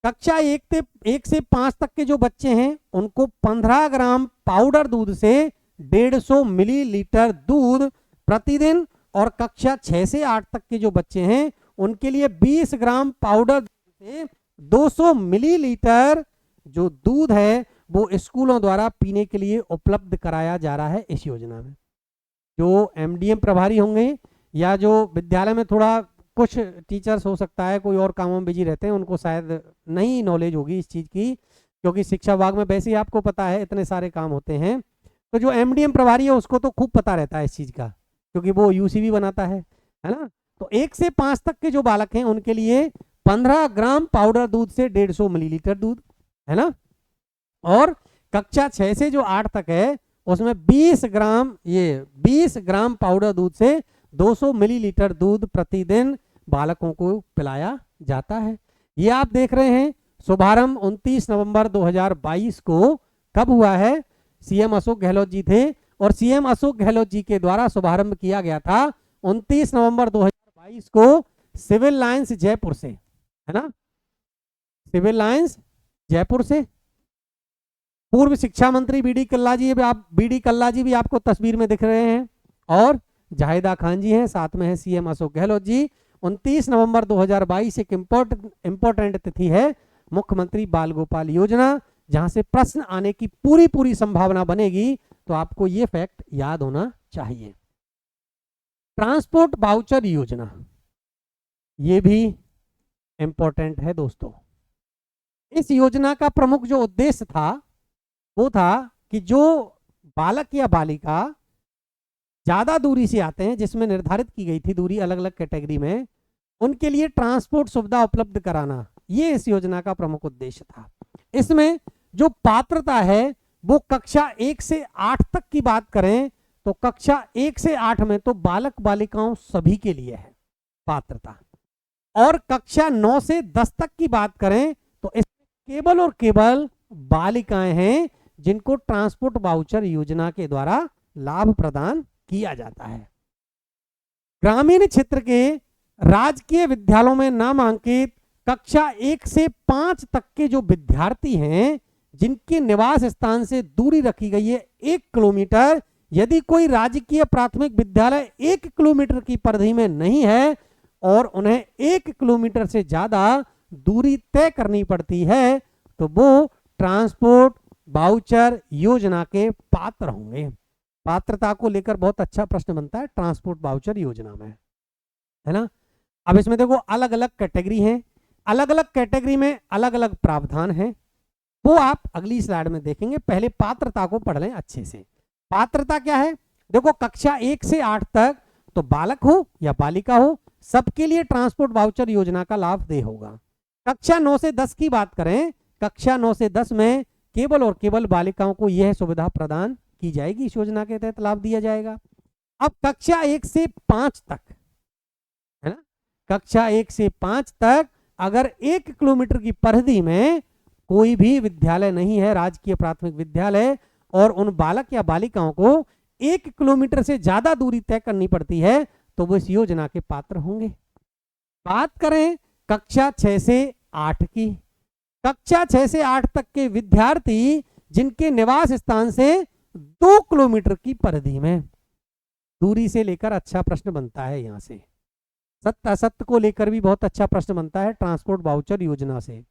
कक्षा 1 से 5 तक के जो बच्चे हैं उनको 15 ग्राम पाउडर दूध से 150 मिलीलीटर दूध प्रतिदिन, और कक्षा 6 से 8 तक के जो बच्चे हैं उनके लिए 20 ग्राम पाउडर दूध से 200 मिलीलीटर जो दूध है वो स्कूलों द्वारा पीने के लिए उपलब्ध कराया जा रहा है इस योजना में। जो एमडीएम प्रभारी होंगे या जो विद्यालय में थोड़ा कुछ टीचर्स हो सकता है कोई और कामों में बिजी रहते हैं, उनको शायद नहीं नॉलेज होगी इस चीज़ की, क्योंकि शिक्षा विभाग में वैसे ही आपको पता है इतने सारे काम होते हैं। तो जो एमडीएम प्रभारी है उसको तो खूब पता रहता है इस चीज़ का, क्योंकि वो यूसीबी बनाता है ना। तो 1 से 5 तक के जो बालक हैं उनके लिए 15 ग्राम पाउडर दूध से 150 मिलीलीटर दूध, है ना। और कक्षा 6 से जो 8 तक है उसमें 20 ग्राम पाउडर दूध से 200 मिलीलीटर दूध प्रतिदिन बालकों को पिलाया जाता है। ये आप देख रहे हैं शुभारंभ 29 नवंबर 2022 को कब हुआ है, सीएम अशोक गहलोत जी थे, और सीएम अशोक गहलोत जी के द्वारा शुभारंभ किया गया था 29 नवंबर 2022 को सिविल लाइंस जयपुर से, है ना, सिविल लाइंस जयपुर से। पूर्व शिक्षा मंत्री बीडी कल्ला जी भी आपको तस्वीर में दिख रहे हैं, और जाहिदा खान जी हैं, साथ में है सीएम अशोक गहलोत जी। 29 नवंबर 2022 एक इंपॉर्टेंट तिथि है मुख्यमंत्री बाल गोपाल योजना, जहां से प्रश्न आने की पूरी संभावना बनेगी, तो आपको ये फैक्ट याद होना चाहिए। ट्रांसपोर्ट वाउचर योजना, ये भी इंपॉर्टेंट है दोस्तों। इस योजना का प्रमुख जो उद्देश्य था वो था कि जो बालक या बालिका ज्यादा दूरी से आते हैं, जिसमें निर्धारित की गई थी दूरी अलग अलग कैटेगरी में, उनके लिए ट्रांसपोर्ट सुविधा उपलब्ध कराना, ये इस योजना का प्रमुख उद्देश्य था। इसमें जो पात्रता है वो कक्षा 1 से 8 तक की बात करें तो कक्षा 1 से 8 में तो बालक बालिकाओं सभी के लिए है पात्रता, और कक्षा 9 से 10 तक की बात करें तो इसमें केवल और केवल बालिकाएं हैं जिनको ट्रांसपोर्ट वाउचर योजना के द्वारा लाभ प्रदान किया जाता है। ग्रामीण क्षेत्र के राजकीय विद्यालयों में नामांकित कक्षा 1 से 5 तक के जो विद्यार्थी हैं जिनके निवास स्थान से दूरी रखी गई है 1 किलोमीटर, यदि कोई राजकीय प्राथमिक विद्यालय 1 किलोमीटर की परिधि में नहीं है और उन्हें 1 किलोमीटर से ज्यादा दूरी तय करनी पड़ती है तो वो ट्रांसपोर्ट वाउचर योजना के पात्र होंगे। पात्रता को लेकर बहुत अच्छा प्रश्न बनता है ट्रांसपोर्ट वाउचर योजना में, है ना। अब इसमें देखो अलग अलग कैटेगरी हैं, अलग अलग कैटेगरी में अलग अलग प्रावधान हैं, वो आप अगली स्लाइड में देखेंगे। पहले पात्रता को पढ़ लें अच्छे से। पात्रता क्या है, देखो कक्षा 1 से 8 तक तो बालक हो या बालिका हो सबके लिए ट्रांसपोर्ट वाउचर योजना का लाभ दे होगा। कक्षा 9 से 10 की बात करें, कक्षा 9 से 10 में केवल और केवल बालिकाओं को यह सुविधा प्रदान की जाएगी, इस योजना के तहत लाभ दिया जाएगा। अब कक्षा 1 से 5 तक, है ना, कक्षा 1 से 5 तक अगर 1 किलोमीटर की परिधि में कोई भी विद्यालय नहीं है राजकीय प्राथमिक विद्यालय और उन बालक या बालिकाओं को 1 किलोमीटर से ज्यादा दूरी तय करनी पड़ती है तो वो इस योजना के पात्र होंगे। बात करें कक्षा 6 से 8 की, कक्षा 6 से 8 तक के विद्यार्थी जिनके निवास स्थान से 2 किलोमीटर की परिधि में, दूरी से लेकर अच्छा प्रश्न बनता है यहां से, सत्य असत्य को लेकर भी बहुत अच्छा प्रश्न बनता है ट्रांसपोर्ट वाउचर योजना से।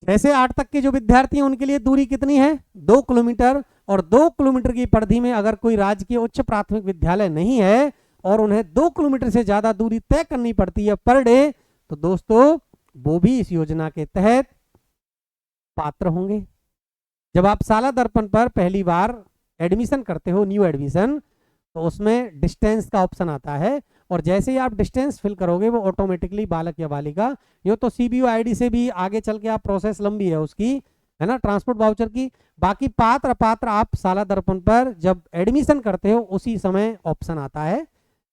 6 से 8 तक के जो विद्यार्थी हैं उनके लिए दूरी कितनी है 2 किलोमीटर, और 2 किलोमीटर की परिधि में अगर कोई राजकीय उच्च प्राथमिक विद्यालय नहीं है और उन्हें 2 किलोमीटर से ज्यादा दूरी तय करनी पड़ती है पर डे तो दोस्तों वो भी इस योजना के तहत पात्र होंगे। जब आप साला दर्पण पर पहली बार एडमिशन करते हो, न्यू एडमिशन, तो उसमें डिस्टेंस का ऑप्शन आता है और जैसे ही आप डिस्टेंस फिल करोगे वो ऑटोमेटिकली बालक या बालिका, ये तो सीबीओ आईडी से भी आगे चल के आप प्रोसेस लंबी है उसकी, है ना, ट्रांसपोर्ट वाउचर की। बाकी पात्र अपात्र आप साला दर्पण पर जब एडमिशन करते हो उसी समय ऑप्शन आता है।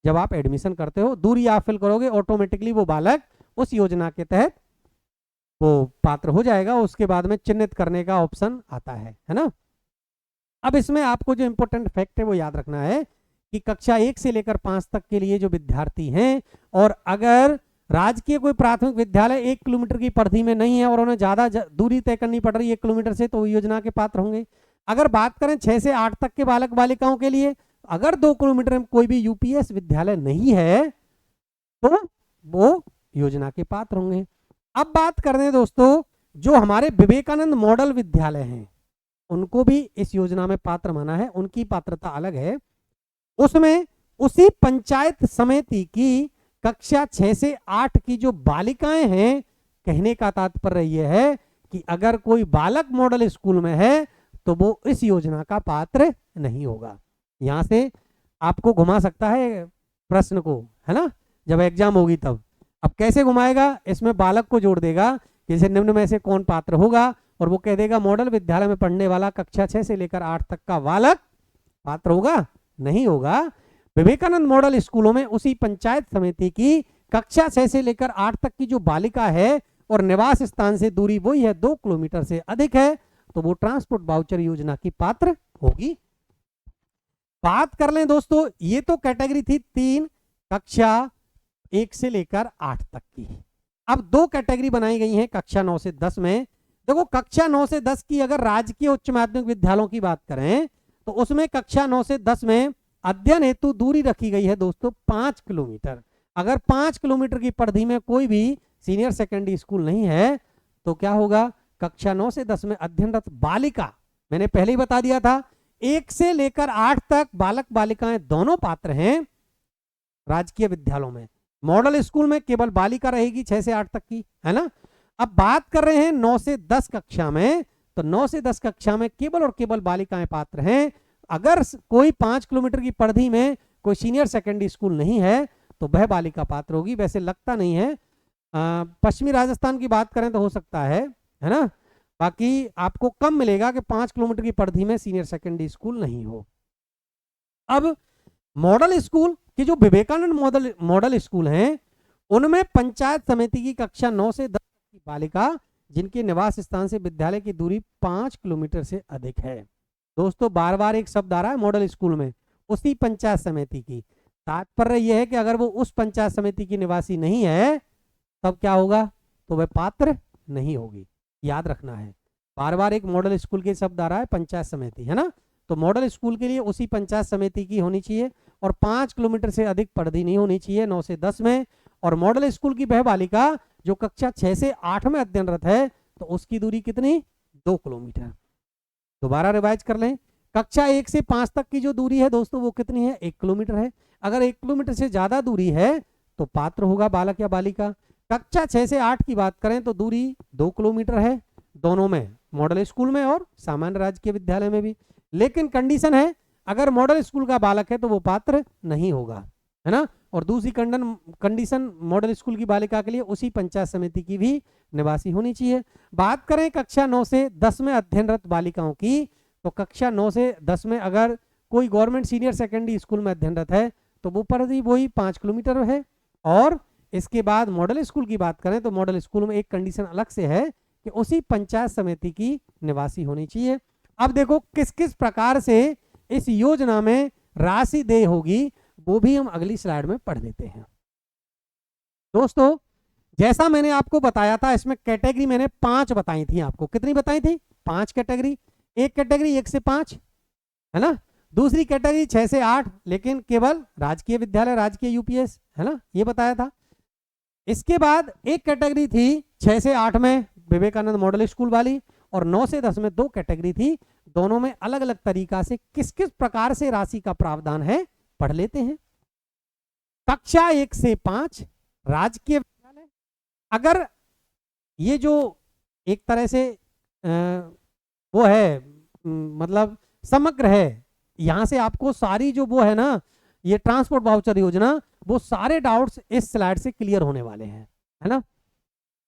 जब आप एडमिशन करते हो दूरी आप फिल करोगे ऑटोमेटिकली वो बालक उस योजना के तहत वो पात्र हो जाएगा, उसके बाद में चिन्हित करने का ऑप्शन आता है ना। अब इसमें आपको जो इंपॉर्टेंट फैक्ट है वो याद रखना है कि कक्षा 1 से लेकर 5 तक के लिए जो विद्यार्थी हैं और अगर राजकीय कोई प्राथमिक विद्यालय 1 किलोमीटर की परिधि में नहीं है और उन्हें ज्यादा दूरी तय करनी पड़ रही है 1 किलोमीटर से तो वो योजना के पात्र होंगे। अगर बात करें 6 से 8 तक के बालक बालिकाओं के लिए, अगर 2 किलोमीटर में कोई भी यूपीएस विद्यालय नहीं है तो वो योजना के पात्र होंगे। अब बात कर रहे हैं दोस्तों जो हमारे विवेकानंद मॉडल विद्यालय हैं उनको भी इस योजना में पात्र माना है, उनकी पात्रता अलग है। उसमें उसी पंचायत समिति की कक्षा 6 से 8 की जो बालिकाएं हैं, कहने का तात्पर्य यह है कि अगर कोई बालक मॉडल स्कूल में है तो वो इस योजना का पात्र नहीं होगा। यहां से आपको घुमा सकता है प्रश्न को, है ना, जब एग्जाम होगी तब। अब कैसे घुमाएगा, इसमें बालक को जोड़ देगा कि जैसे निम्न में से कौन पात्र होगा और वो कह देगा मॉडल विद्यालय में पढ़ने वाला कक्षा 6 से लेकर 8 तक का बालक पात्र होगा, नहीं होगा। विवेकानंद मॉडल स्कूलों में उसी पंचायत समिति की कक्षा 6 से लेकर 8 तक की जो बालिका है और निवास स्थान से दूरी वही है 2 किलोमीटर से अधिक है तो वो ट्रांसपोर्ट वाउचर योजना की पात्र होगी। बात कर लें दोस्तों, ये तो कैटेगरी थी 3 कक्षा 1 से लेकर 8 तक की। अब 2 कैटेगरी बनाई गई हैं कक्षा 9 से 10 में। देखो कक्षा 9 से 10 की अगर राजकीय उच्च माध्यमिक विद्यालयों की बात करें तो उसमें कक्षा 9 से 10 में अध्ययन हेतु दूरी रखी गई है दोस्तों 5 किलोमीटर। अगर 5 किलोमीटर की परिधि में कोई भी सीनियर सेकेंडरी स्कूल नहीं है तो क्या होगा, कक्षा 9 से 10 में अध्ययनरत बालिका, मैंने पहले ही बता दिया था 1 से लेकर 8 तक बालक बालिकाएं दोनों पात्र हैं राजकीय विद्यालयों में। मॉडल स्कूल में केवल बालिका रहेगी 6 से 8 तक की, है ना। अब बात कर रहे हैं 9 से 10 कक्षा में, तो 9 से 10 कक्षा में केवल और केवल बालिकाएं पात्र हैं। अगर कोई 5 किलोमीटर की परिधि में कोई सीनियर सेकेंडरी स्कूल नहीं है तो वह बालिका पात्र होगी। वैसे लगता नहीं है, पश्चिमी राजस्थान की बात करें तो हो सकता है ना, बाकी आपको कम मिलेगा कि 5 किलोमीटर की परिधि में सीनियर सेकेंडरी स्कूल नहीं हो। अब मॉडल स्कूल के जो विवेकानंद मॉडल स्कूल हैं उनमें पंचायत समिति की कक्षा 9 से 10 की बालिका जिनके निवास स्थान से विद्यालय की दूरी 5 किलोमीटर से अधिक है। दोस्तों बार बार एक शब्द आ रहा है मॉडल स्कूल में, उसी पंचायत समिति की। तात्पर्य यह है कि अगर वो उस पंचायत समिति की निवासी नहीं है तब क्या होगा, तो वह पात्र नहीं होगी। याद रखना है, बार बार एक मॉडल स्कूल के शब्द आ रहा है पंचायत समिति, है ना। तो मॉडल स्कूल के लिए उसी पंचायत समिति की होनी चाहिए और 5 किलोमीटर से अधिक परिधि नहीं होनी चाहिए 9 से 10 में। और मॉडल स्कूल की वह बालिका जो कक्षा 6 से 8 में अध्ययनरत है तो उसकी दूरी कितनी, 2 किलोमीटर। दोबारा रिवाइज कर लें, कक्षा 1 से 5 तक की जो दूरी है दोस्तों वो कितनी है, 1 किलोमीटर है। अगर 1 किलोमीटर से ज्यादा दूरी है तो पात्र होगा बालक या बालिका। कक्षा 6 से 8 की बात करें तो दूरी 2 किलोमीटर है, दोनों में, मॉडल स्कूल में और सामान्य राजकीय विद्यालय में भी। लेकिन कंडीशन है अगर मॉडल स्कूल का बालक है तो वो पात्र नहीं होगा, है ना। और दूसरी कंडीशन मॉडल स्कूल की बालिका के लिए उसी पंचायत समिति की भी निवासी होनी चाहिए। बात करें कक्षा 9 से 10 में अध्ययनरत बालिकाओं की, तो कक्षा 9 से 10 में अगर कोई गवर्नमेंट सीनियर सेकेंडरी स्कूल में अध्ययनरत है तो वो परिधि वही 5 किलोमीटर है। और इसके बाद मॉडल स्कूल की बात करें तो मॉडल स्कूल में एक कंडीशन अलग से है कि उसी पंचायत समिति की निवासी होनी चाहिए। अब देखो किस किस प्रकार से इस योजना में राशि देय होगी वो भी हम अगली स्लाइड में पढ़ लेते हैं। दोस्तों जैसा मैंने आपको बताया था, इसमें कैटेगरी मैंने 5 बताई थी आपको। कितनी बताई थी, 5 कैटेगरी। एक कैटेगरी 1 से 5 है ना, दूसरी कैटेगरी 6 से 8 लेकिन केवल राजकीय विद्यालय, राजकीय यूपीएस, है ना, ये बताया था। इसके बाद एक कैटेगरी थी 6 से 8 में विवेकानंद मॉडल स्कूल वाली, और 9 से 10 में 2 कैटेगरी थी। दोनों में अलग अलग तरीका से किस किस प्रकार से राशि का प्रावधान है पढ़ लेते हैं। कक्षा 1 से 5 राजकीय विद्यालय, अगर ये जो एक तरह से वो है मतलब समग्र है, यहां से आपको सारी जो वो है ना ये ट्रांसपोर्ट वाउचर योजना, वो सारे डाउट्स इस स्लाइड से क्लियर होने वाले हैं, है ना।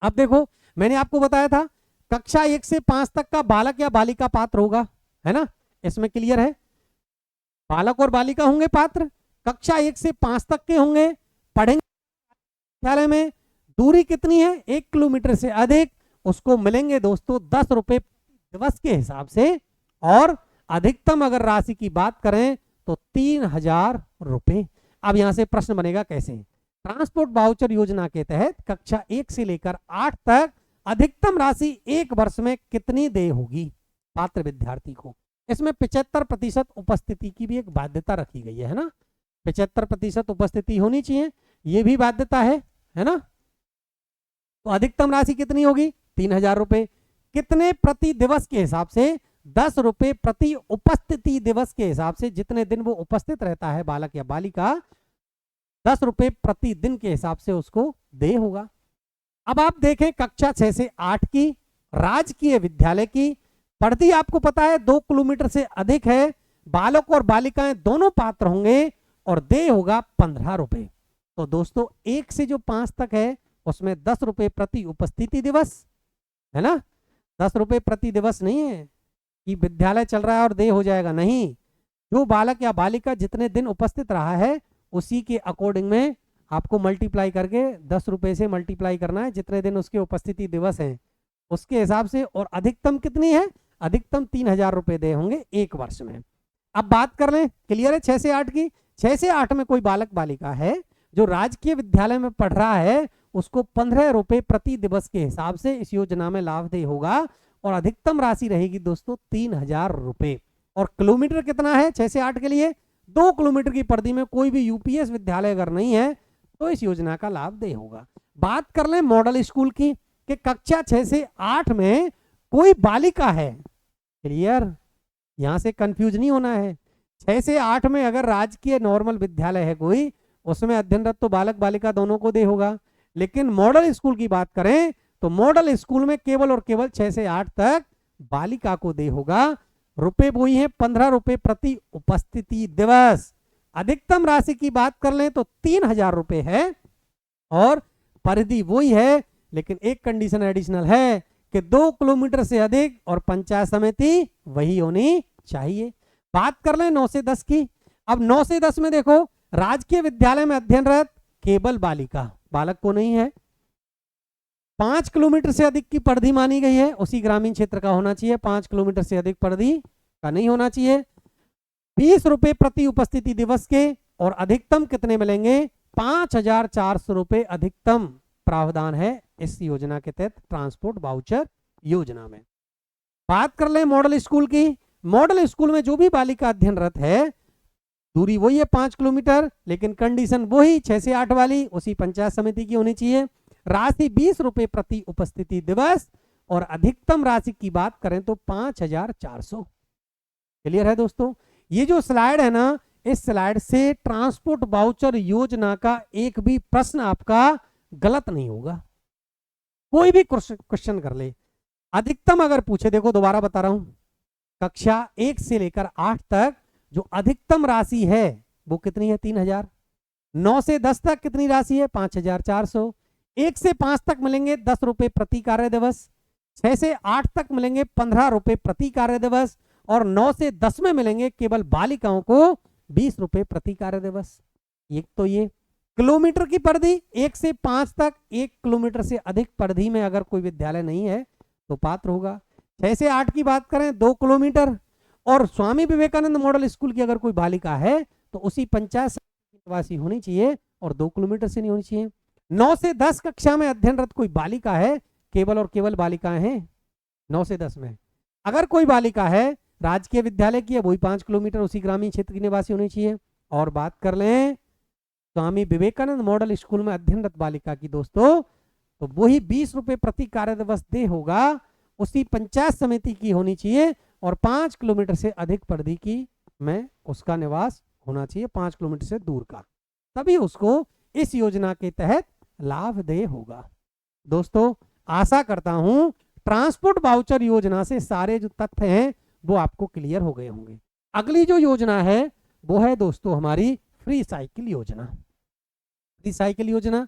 अब देखो मैंने आपको बताया था कक्षा 1 से 5 तक का बालक या बालिका पात्र होगा, है ना, इसमें क्लियर है, बालक और बालिका होंगे पात्र। कक्षा 1 से 5 तक के होंगे, पढ़ेंगे विद्यालय में, दूरी कितनी है, 1 किलोमीटर से अधिक, उसको मिलेंगे दोस्तों 10 रुपए दिवस के हिसाब से। और अधिकतम अगर राशि की बात करें तो 3000 रुपए। अब यहां से प्रश्न बनेगा कैसे, ट्रांसपोर्ट वाउचर योजना के तहत कक्षा 1 से लेकर 8 तक अधिकतम राशि एक वर्ष में कितनी देय होगी पात्र विद्यार्थी को। इसमें 75% उपस्थिति की भी एक बाध्यता रखी गई है ना, 75% उपस्थिति होनी चाहिए, ये भी बाध्यता है ना। तो अधिकतम राशि कितनी होगी, 3000 रुपए। कितने प्रति दिवस के हिसाब से, 10 रुपए प्रति उपस्थिति दिवस के हिसाब से, जितने दिन वो उपस्थित रहता है बालक या बालिका, 10 रुपए प्रति दिन के हिसाब से उसको देय होगा। अब आप देखें कक्षा 6 से 8 की राजकीय विद्यालय की परिधि आपको पता है 2 किलोमीटर से अधिक है, बालक और बालिकाएं दोनों पात्र होंगे और देय होगा 15 रुपए। तो दोस्तों 1 से जो 5 तक है उसमें 10 रुपए प्रति उपस्थिति दिवस, है ना, 10 रुपए प्रति दिवस नहीं है कि विद्यालय चल रहा है और देय हो जाएगा, नहीं, जो बालक या बालिका जितने दिन उपस्थित रहा है उसी के अकॉर्डिंग में आपको मल्टीप्लाई करके 10 रुपए से मल्टीप्लाई करना है, जितने दिन उसके उपस्थिति दिवस हैं उसके हिसाब से। और अधिकतम कितनी है, अधिकतम 3000 रुपए दे होंगे एक वर्ष में। अब बात कर लें, क्लियर है 6 से 8 की। 6 से 8 में कोई बालक बालिका है जो राजकीय विद्यालय में पढ़ रहा है, उसको 15 रुपए प्रति दिवस के हिसाब से इस योजना में लाभ देय होगा और अधिकतम राशि रहेगी दोस्तों 3000 रुपए। और किलोमीटर कितना है 6 से 8 के लिए, 2 किलोमीटर की परिधि में कोई भी यूपीएस विद्यालय अगर नहीं है तो इस योजना का लाभ देय होगा। बात कर लें मॉडल स्कूल की कि कक्षा 6 से 8 में कोई बालिका है, क्लियर, यहां से कंफ्यूज नहीं होना है। 6 से 8 में अगर राजकीय नॉर्मल विद्यालय है कोई, उसमें अध्ययनरत तो बालक बालिका दोनों को देय होगा। लेकिन मॉडल स्कूल की बात करें तो मॉडल स्कूल में केवल और केवल 6 से 8 तक बालिका को देय होगा। रुपए वही है 15 रुपए प्रति उपस्थिति दिवस। अधिकतम राशि की बात कर लें तो 3000 रुपए है और परिधि वही है, लेकिन एक कंडीशन एडिशनल है कि 2 किलोमीटर से अधिक और पंचायत समिति वही होनी चाहिए। बात कर लें 9 से 10 की। अब 9 से 10 में देखो राजकीय विद्यालय में अध्ययनरत केवल बालिका, बालक को नहीं है। 5 किलोमीटर से अधिक की परिधि मानी गई है, उसी ग्रामीण क्षेत्र का होना चाहिए। 5 किलोमीटर से अधिक परिधि का नहीं होना चाहिए। 20 रुपए प्रति उपस्थिति दिवस के, और अधिकतम कितने मिलेंगे? 5,400 रुपए अधिकतम प्रावधान है इस योजना के तहत, ट्रांसपोर्ट वाउचर योजना में। बात कर ले मॉडल स्कूल की। मॉडल स्कूल में जो भी बालिका अध्ययनरत है, दूरी वही है 5 किलोमीटर, लेकिन कंडीशन वही 6 से 8 वाली, उसी पंचायत समिति की होनी चाहिए। राशि 20 रुपए प्रति उपस्थिति दिवस, और अधिकतम राशि की बात करें तो 5,400। क्लियर है दोस्तों? ये जो स्लाइड है ना, इस स्लाइड से ट्रांसपोर्ट वाउचर योजना का एक भी प्रश्न आपका गलत नहीं होगा। कोई भी क्वेश्चन कर ले, अधिकतम अगर पूछे, देखो दोबारा बता रहा हूं, कक्षा 1 से लेकर 8 तक जो अधिकतम राशि है वो कितनी है? 3,000। 9 से 10 तक कितनी राशि है? 5,400। 1 से 5 तक मिलेंगे 10 रुपए प्रति कार्य दिवस। 6 से 8 तक मिलेंगे 15 रुपए प्रति कार्य दिवस, और 9 से 10 में मिलेंगे केवल बालिकाओं को 20 रुपए प्रति कार्य दिवस। एक तो ये किलोमीटर की परिधि, 1 से 5 तक 1 किलोमीटर से अधिक परिधि में अगर कोई विद्यालय नहीं है तो पात्र होगा। 6 से 8 की बात करें 2 किलोमीटर, और स्वामी विवेकानंद मॉडल स्कूल की अगर कोई बालिका है तो उसी पंचायत समिति की निवासी होनी चाहिए, और 2 किलोमीटर से नहीं होनी चाहिए। 9 से 10 कक्षा में अध्ययनरत कोई बालिका है, केवल और केवल बालिकाएं हैं 9 से 10 में। अगर कोई बालिका है राजकीय विद्यालय की है, वही 5 किलोमीटर, उसी ग्रामीण क्षेत्र की निवासी होनी चाहिए। और बात कर लें स्वामी विवेकानंद मॉडल स्कूल में अध्ययनरत बालिका की दोस्तों, तो वही 20 रुपए प्रति कार्य दिवस दे होगा, उसी पंचायत समिति की होनी चाहिए, और 5 किलोमीटर से अधिक परिधि की में उसका निवास होना चाहिए, 5 किलोमीटर से दूर का, तभी उसको इस योजना के तहत लाभदेय होगा। दोस्तों आशा करता हूं ट्रांसपोर्ट वाउचर योजना से सारे जो तथ्य हैं वो आपको क्लियर हो गए होंगे। अगली जो योजना है वो है दोस्तों हमारी फ्री साइकिल योजना। फ्री साइकिल योजना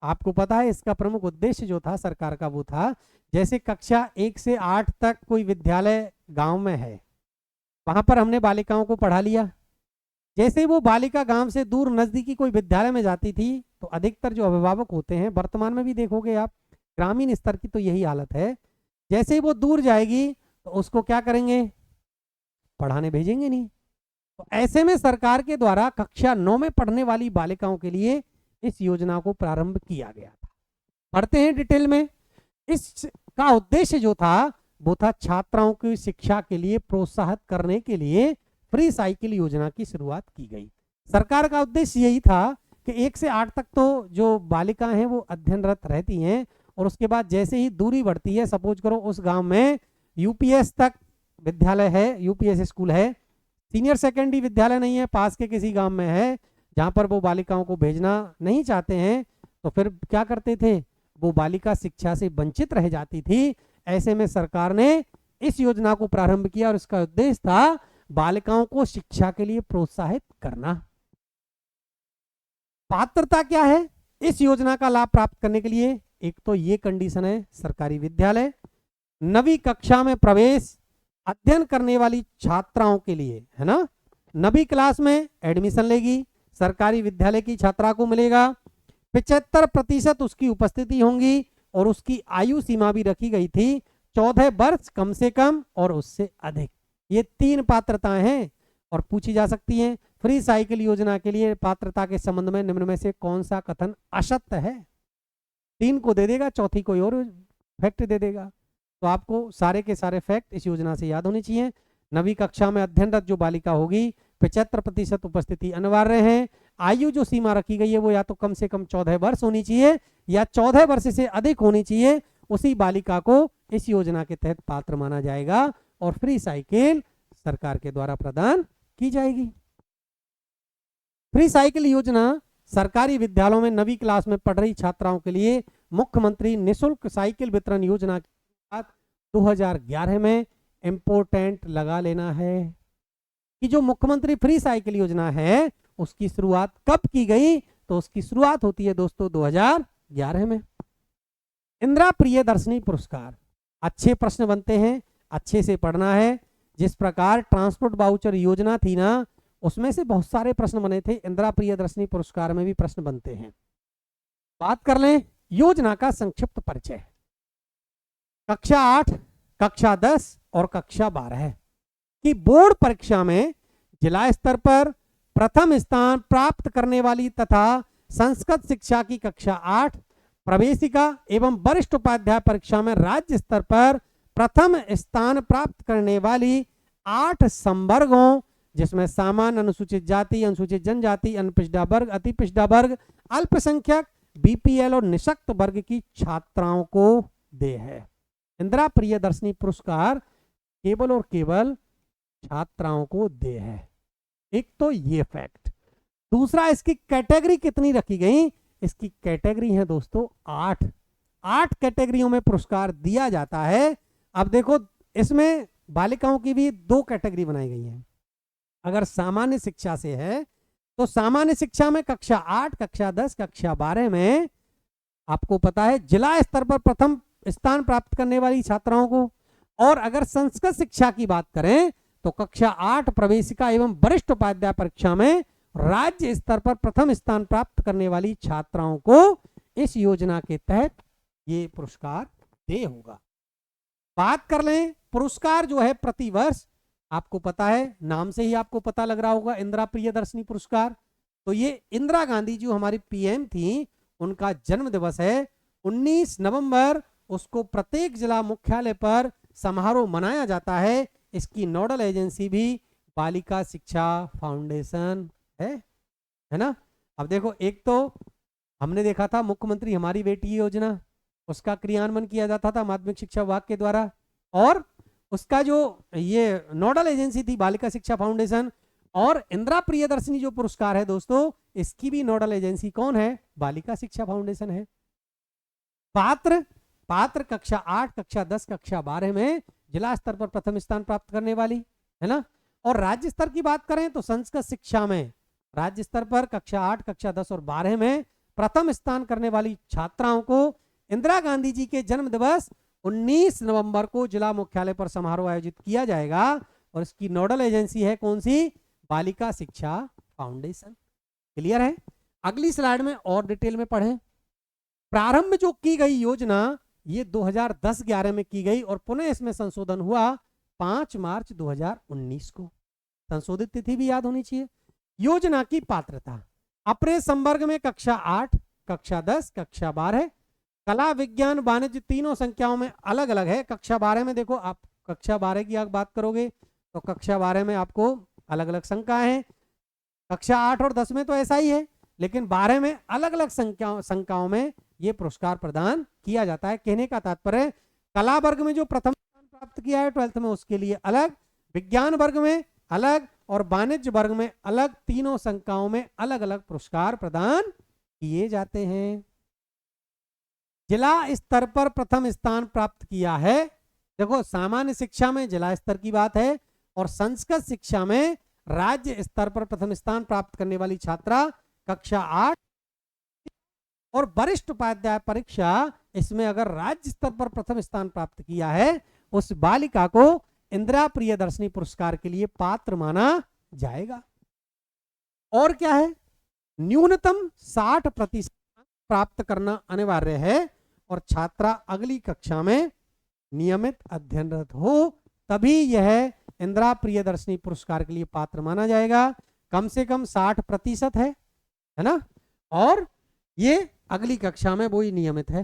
आपको पता है, इसका प्रमुख उद्देश्य जो था सरकार का वो था, जैसे कक्षा 1 से 8 तक कोई विद्यालय गांव में है, वहां पर हमने बालिकाओं को पढ़ा लिया। जैसे वो बालिका गांव से दूर नजदीकी कोई विद्यालय में जाती थी, तो अधिकतर जो अभिभावक होते हैं, वर्तमान में भी देखोगे आप, ग्रामीण स्तर की तो यही हालत है, जैसे ही वो दूर जाएगी तो उसको क्या करेंगे? पढ़ाने भेजेंगे नहीं। तो ऐसे में सरकार के द्वारा कक्षा 9 में पढ़ने वाली बालिकाओं के लिए इस योजना को प्रारंभ किया गया था। पढ़ते हैं डिटेल में। इसका उद्देश्य जो था वो था छात्राओं की शिक्षा के लिए प्रोत्साहित करने के लिए फ्री साइकिल योजना की शुरुआत की गई। सरकार का उद्देश्य यही था कि 1 से 8 तक तो जो बालिकाएं हैं वो अध्ययनरत रहती हैं, और उसके बाद जैसे ही दूरी बढ़ती है, सपोज करो उस गांव में यूपीएस तक विद्यालय है, यूपीएस स्कूल है, सीनियर सेकेंडरी विद्यालय नहीं है, पास के किसी गांव में है जहां पर वो बालिकाओं को भेजना नहीं चाहते हैं, तो फिर क्या करते थे? वो बालिका शिक्षा से वंचित रह जाती थी। ऐसे में सरकार ने इस योजना को प्रारंभ किया, और इसका उद्देश्य था बालिकाओं को शिक्षा के लिए प्रोत्साहित करना। पात्रता क्या है इस योजना का लाभ प्राप्त करने के लिए? एक तो ये कंडीशन है, सरकारी विद्यालय, 9वीं कक्षा में प्रवेश अध्ययन करने वाली छात्राओं के लिए, है ना, 9वीं क्लास में एडमिशन लेगी, सरकारी विद्यालय की छात्रा को मिलेगा, 75% उसकी उपस्थिति होंगी, और उसकी आयु सीमा भी रखी गई थी 14 वर्ष कम से कम और उससे अधिक। ये 3 पात्रताएं हैं और पूछी जा सकती हैं। फ्री साइकिल योजना के लिए पात्रता के संबंध में निम्न में से कौन सा कथन असत्य है? 3 को दे देगा, चौथी कोई और फैक्ट दे देगा। तो आपको सारे के सारे फैक्ट इस योजना से याद होने चाहिए। 9वीं कक्षा में अध्ययनरत जो बालिका होगी 75% उपस्थिति अनिवार्य है। आयु जो सीमा रखी गई है वो या तो कम से कम 14 वर्ष होनी चाहिए या 14 वर्ष से अधिक होनी चाहिए। उसी बालिका को इस योजना के तहत पात्र माना जाएगा और फ्री साइकिल सरकार के द्वारा प्रदान की जाएगी। फ्री साइकिल योजना सरकारी विद्यालयों में 9वीं क्लास में पढ़ रही छात्राओं के लिए मुख्यमंत्री निःशुल्क साइकिल वितरण योजना की बात 2011 में इम्पोर्टेंट लगा लेना है कि जो मुख्यमंत्री फ्री साइकिल योजना है उसकी शुरुआत कब की गई? तो उसकी शुरुआत होती है दोस्तों 2011 में। इंदिरा प्रियदर्शनी पुरस्कार, अच्छे प्रश्न बनते हैं, अच्छे से पढ़ना है। जिस प्रकार ट्रांसपोर्ट वाउचर योजना थी ना, उसमें से बहुत सारे प्रश्न बने थे, इंदिरा प्रियदर्शनी पुरस्कार में भी प्रश्न बनते हैं। बात कर लें योजना का संक्षिप्त परिचय। कक्षा 8, कक्षा 10 और कक्षा 12 की बोर्ड परीक्षा में जिला स्तर पर प्रथम स्थान प्राप्त करने वाली तथा संस्कृत शिक्षा की कक्षा 8 प्रवेशिका एवं वरिष्ठ उपाध्याय परीक्षा में राज्य स्तर पर प्रथम स्थान प्राप्त करने वाली 8 संवर्गों, जिसमें सामान्य, अनुसूचित जाति, अनुसूचित जनजाति, अनपिछड़ा वर्ग, अति पिछड़ा वर्ग, अल्पसंख्यक, बीपीएल और निःशक्त वर्ग की छात्राओं को दे है। इंदिरा प्रियदर्शनी पुरस्कार केवल और केवल छात्राओं को दे है। एक तो ये फैक्ट। दूसरा, इसकी कैटेगरी कितनी रखी गई? इसकी कैटेगरी है दोस्तों 8 कैटेगरियों में पुरस्कार दिया जाता है। अब देखो, इसमें बालिकाओं की भी 2 कैटेगरी बनाई गई है। अगर सामान्य शिक्षा से है तो सामान्य शिक्षा में कक्षा 8, कक्षा 10, कक्षा 12 में आपको पता है जिला स्तर पर प्रथम स्थान प्राप्त करने वाली छात्राओं को, और अगर संस्कृत शिक्षा की बात करें तो कक्षा 8 प्रवेशिका एवं वरिष्ठ उपाध्याय परीक्षा में राज्य स्तर पर प्रथम स्थान प्राप्त करने वाली छात्राओं को इस योजना के तहत ये पुरस्कार दे होगा। बात कर लें पुरस्कार जो है प्रतिवर्ष, आपको पता है, नाम से ही आपको पता लग रहा होगा, इंदिरा प्रियदर्शनी पुरस्कार। तो ये इंदिरा गांधी जो हमारी पीएम थी, उनका जन्म दिवस है 19 नवंबर। उसको प्रत्येक जिला मुख्यालय पर समारोह मनाया जाता है। इसकी नोडल एजेंसी भी बालिका शिक्षा फाउंडेशन है ना। अब देखो, एक तो हमने देखा था मुख्यमंत्री हमारी बेटी योजना, उसका क्रियान्वयन किया जाता था माध्यमिक शिक्षा विभाग के द्वारा, और उसका जो ये नोडल एजेंसी थी बालिका शिक्षा फाउंडेशन। और इंदिरा प्रियदर्शनी जो पुरस्कार है दोस्तों, इसकी भी नोडल एजेंसी कौन है? बालिका शिक्षा फाउंडेशन है। पात्र कक्षा 8, कक्षा 10, कक्षा 12 में जिला स्तर पर प्रथम स्थान प्राप्त करने वाली, है ना। और राज्य स्तर की बात करें तो संस्कृत शिक्षा में राज्य स्तर पर कक्षा 8, कक्षा 10 और 12 में प्रथम स्थान करने वाली छात्राओं को इंदिरा गांधी जी के जन्म दिवस 19 नवंबर को जिला मुख्यालय पर समारोह आयोजित किया जाएगा। और इसकी नोडल एजेंसी है कौन सी? बालिका शिक्षा फाउंडेशन। क्लियर है? अगली स्लाइड में और डिटेल में पढ़ें। प्रारंभ जो की गई योजना ये 2010-11 में की गई और पुनः इसमें संशोधन हुआ 5 मार्च 2019 को। संशोधित तिथि भी याद होनी चाहिए। योजना की पात्रता अपने संवर्ग में कक्षा 8, कक्षा 10, कक्षा 12, कला, विज्ञान, वाणिज्य तीनों संख्याओं में अलग अलग है। कक्षा 12 में देखो, आप कक्षा 12 की बात करोगे तो कक्षा 12 में आपको अलग अलग संख्याएं हैं। कक्षा 8 और 10 में तो ऐसा ही है, लेकिन 12 में अलग अलग संख्याओं में ये पुरस्कार प्रदान किया जाता है। कहने का तात्पर्य, कला वर्ग में जो प्रथम स्थान प्राप्त किया है 12th में, उसके लिए अलग, विज्ञान वर्ग में अलग और वाणिज्य वर्ग में अलग, तीनों संख्याओं में अलग अलग पुरस्कार प्रदान किए जाते हैं। जिला स्तर पर प्रथम स्थान प्राप्त किया है, देखो सामान्य शिक्षा में जिला स्तर की बात है, और संस्कृत शिक्षा में राज्य स्तर पर प्रथम स्थान प्राप्त करने वाली छात्रा कक्षा 8 और वरिष्ठ उपाध्याय परीक्षा, इसमें अगर राज्य स्तर पर प्रथम स्थान प्राप्त किया है उस बालिका को इंदिरा प्रियदर्शनी पुरस्कार के लिए पात्र माना जाएगा। और क्या है? न्यूनतम 60% प्राप्त करना अनिवार्य है और छात्रा अगली कक्षा में नियमित अध्ययनरत हो, तभी यह इंदिरा प्रियदर्शनी पुरस्कार के लिए पात्र माना जाएगा। कम से कम 60% है ना, और ये अगली कक्षा में वो ही नियमित है।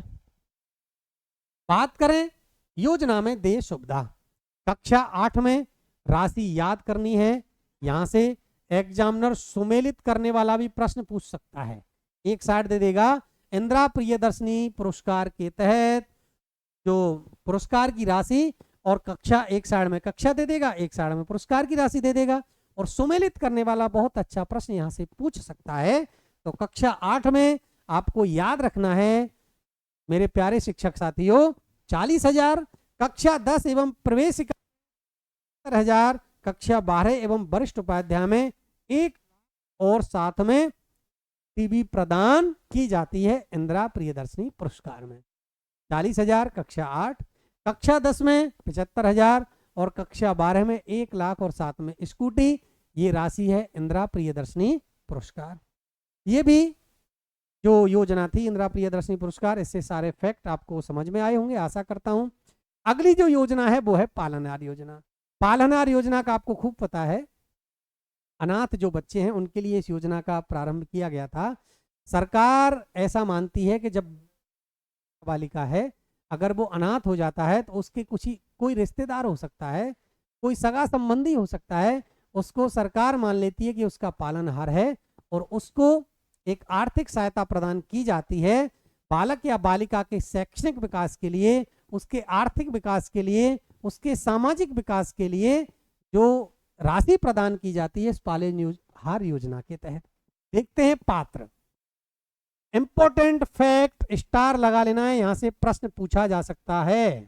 बात करें योजना में देय सुविधा, कक्षा 8 में राशि याद करनी है। यहां से एग्जामिनर सुमेलित करने वाला भी प्रश्न पूछ सकता है। एक साइड दे देगा इंदिरा प्रियदर्शनी पुरस्कार के तहत जो पुरस्कार की राशि, और कक्षा एक साइड में कक्षा दे देगा, एक साइड में पुरस्कार की राशि दे देगा। और सुमेलित करने वाला बहुत अच्छा प्रश्न यहां से पूछ सकता है। तो कक्षा 8 में आपको याद रखना है मेरे प्यारे शिक्षक साथियों, 40,000, कक्षा 10 एवं प्रवेशिका 70,000, कक्षा 12 एवं वरिष्ठ उपाध्याय में 1 और साथ में टीवी प्रदान की जाती है इंदिरा प्रियदर्शनी पुरस्कार में। 40,000 कक्षा 8, कक्षा 10 में 75,000 और कक्षा 12 में 1 लाख और साथ में स्कूटी। ये राशि है इंदिरा प्रियदर्शनी पुरस्कार। ये भी जो योजना थी इंदिरा प्रियदर्शनी पुरस्कार, इससे सारे फैक्ट आपको समझ में आए होंगे आशा करता हूं। अगली जो योजना है वो है पालनहार योजना। पालनहार योजना का आपको खूब पता है, अनाथ जो बच्चे हैं उनके लिए इस योजना का प्रारंभ किया गया था। सरकार ऐसा मानती है कि जब बालिका है अगर वो अनाथ हो जाता है तो उसके कुछ ही कोई रिश्तेदार हो सकता है, कोई सगा संबंधी हो सकता है, उसको सरकार मान लेती है कि उसका पालनहार है और उसको एक आर्थिक सहायता प्रदान की जाती है बालक या बालिका के शैक्षणिक विकास के लिए, उसके आर्थिक विकास के लिए, उसके सामाजिक विकास के लिए जो राशि प्रदान की जाती है इस पालनहार योजना के तहत। देखते हैं पात्र। इंपॉर्टेंट फैक्ट स्टार लगा लेना है, यहां से प्रश्न पूछा जा सकता है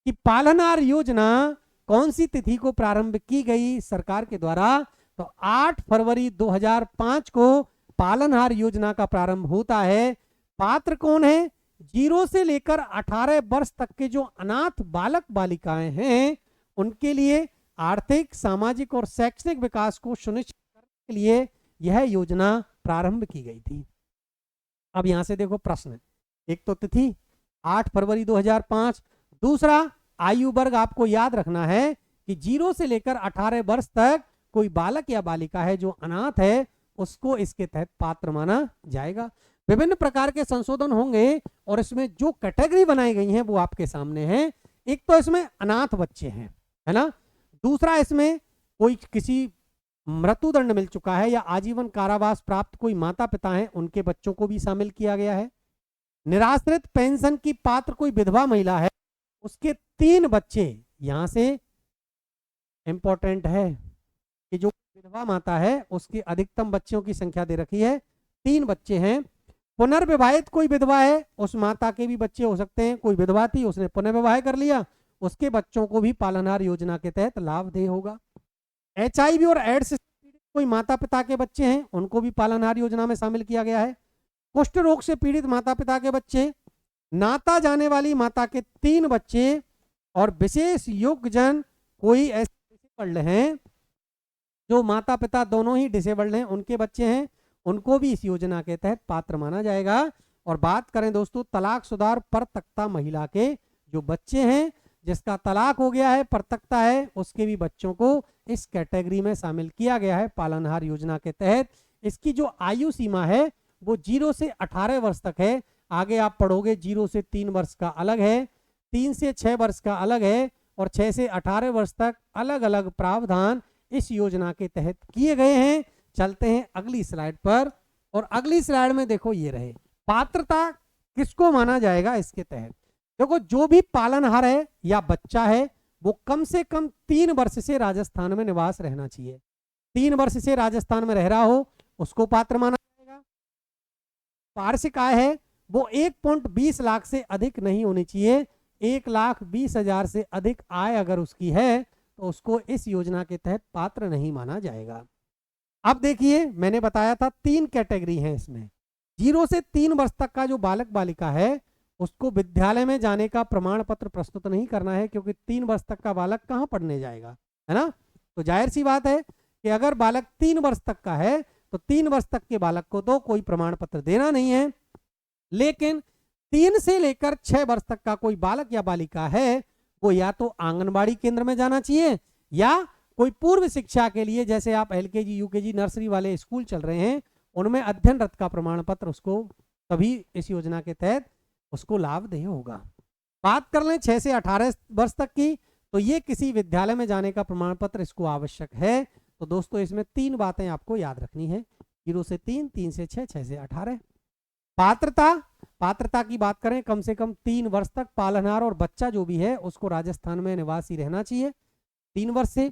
कि पालनहार योजना कौन सी तिथि को प्रारंभ की गई सरकार के द्वारा। तो 8 फरवरी 2005 को पालनहार योजना का प्रारंभ होता है। पात्र कौन है? 0 से लेकर 18 वर्ष तक के जो अनाथ बालक बालिकाएं हैं उनके लिए आर्थिक, सामाजिक और शैक्षणिक विकास को सुनिश्चित करने के लिए यह योजना प्रारंभ की गई थी। अब यहां से देखो प्रश्न, एक तो तिथि 8 फरवरी 2005, दूसरा आयु वर्ग आपको याद रखना है कि 0 से लेकर 18 वर्ष तक कोई बालक या बालिका है जो अनाथ है उसको इसके तहत पात्र माना जाएगा। विभिन्न प्रकार के संशोधन होंगे और इसमें जो कैटेगरी बनाई गई हैं वो आपके सामने है। एक तो इसमें अनाथ बच्चे हैं, है ना। दूसरा इसमें कोई किसी मृत्युदंड मिल चुका है या आजीवन कारावास प्राप्त कोई माता पिता हैं उनके बच्चों को भी शामिल किया गया है। निराश्रित पेंशन की पात्र कोई विधवा महिला है उसके 3 बच्चे, यहां से इंपॉर्टेंट है कि जो विधवा माता है उसकी अधिकतम बच्चों की संख्या दे रखी है, 3 बच्चे हैं। पुनर्विवाहित कोई विधवा है उस माता के भी बच्चे हो सकते हैं, कोई विधवा थी उसने पुनर्विवाह कर लिया उसके बच्चों को भी पालनहार योजना के तहत लाभ देय होगा। HIV और एड्स से पीड़ित कोई माता पिता के बच्चे हैं उनको भी पालनहार योजना में शामिल किया गया है। कुष्ठ रोग से पीड़ित माता पिता के बच्चे, नाता जाने वाली माता के 3 बच्चे और विशेष योग्यजन कोई ऐसे डिसेबल्ड हैं जो माता पिता दोनों ही डिसेबल्ड हैं उनके बच्चे हैं, उनको भी इस योजना के तहत पात्र माना जाएगा। और बात करें दोस्तों तलाकशुदा और परतख्ता महिला के जो बच्चे हैं जिसका तलाक हो गया है, परतख्ता है, उसके भी बच्चों को इस कैटेगरी में शामिल किया गया है पालनहार योजना के तहत। इसकी जो आयु सीमा है वो 0 से 18 वर्ष तक है। आगे आप पढ़ोगे 0 से 3 वर्ष का अलग है, 3 से 6 वर्ष का अलग है और 6 से 18 वर्ष तक अलग अलग प्रावधान इस योजना के तहत किए गए हैं। चलते हैं अगली स्लाइड पर और अगली स्लाइड में देखो ये रहे पात्रता किसको माना जाएगा इसके तहत। देखो जो भी पालनहार है या बच्चा है वो कम से कम 3 वर्ष से राजस्थान में निवास रहना चाहिए। 3 वर्ष से राजस्थान में रह रहा हो उसको पात्र माना जाएगा। वार्षिक आय है वो 1.20 लाख से अधिक नहीं होनी चाहिए। 1,20,000 से अधिक आय अगर उसकी है तो उसको इस योजना के तहत पात्र नहीं माना जाएगा। अब देखिए मैंने बताया था 3 कैटेगरी हैं इसमें। 0 से 3 वर्ष तक का जो बालक बालिका है उसको विद्यालय में जाने का प्रमाण पत्र प्रस्तुत नहीं करना है क्योंकि 3 वर्ष तक का बालक कहाँ पढ़ने जाएगा, है ना। तो जाहिर सी बात है कि अगर बालक 3 वर्ष तक का है तो 3 वर्ष तक के बालक को तो कोई प्रमाण पत्र देना नहीं है। लेकिन 3 से लेकर 6 वर्ष तक का कोई बालक या बालिका है वो या तो आंगनबाड़ी केंद्र में जाना चाहिए या कोई पूर्व शिक्षा के लिए जैसे आप LKG UKG नर्सरी वाले स्कूल चल रहे हैं उनमें अध्ययनरत का प्रमाण पत्र उसको तभी इस योजना के तहत उसको लाभ देय होगा। बात कर लें 6 से 18 वर्ष तक की तो ये किसी विद्यालय में जाने का प्रमाण पत्र इसको आवश्यक है। तो दोस्तों इसमें 3 बातें आपको याद रखनी है, 0 से 3, 3 से 6, 6 से 18। पात्रता की बात करें कम से कम 3 वर्ष तक पालनहार और बच्चा जो भी है उसको राजस्थान में निवासी रहना चाहिए 3 वर्ष से।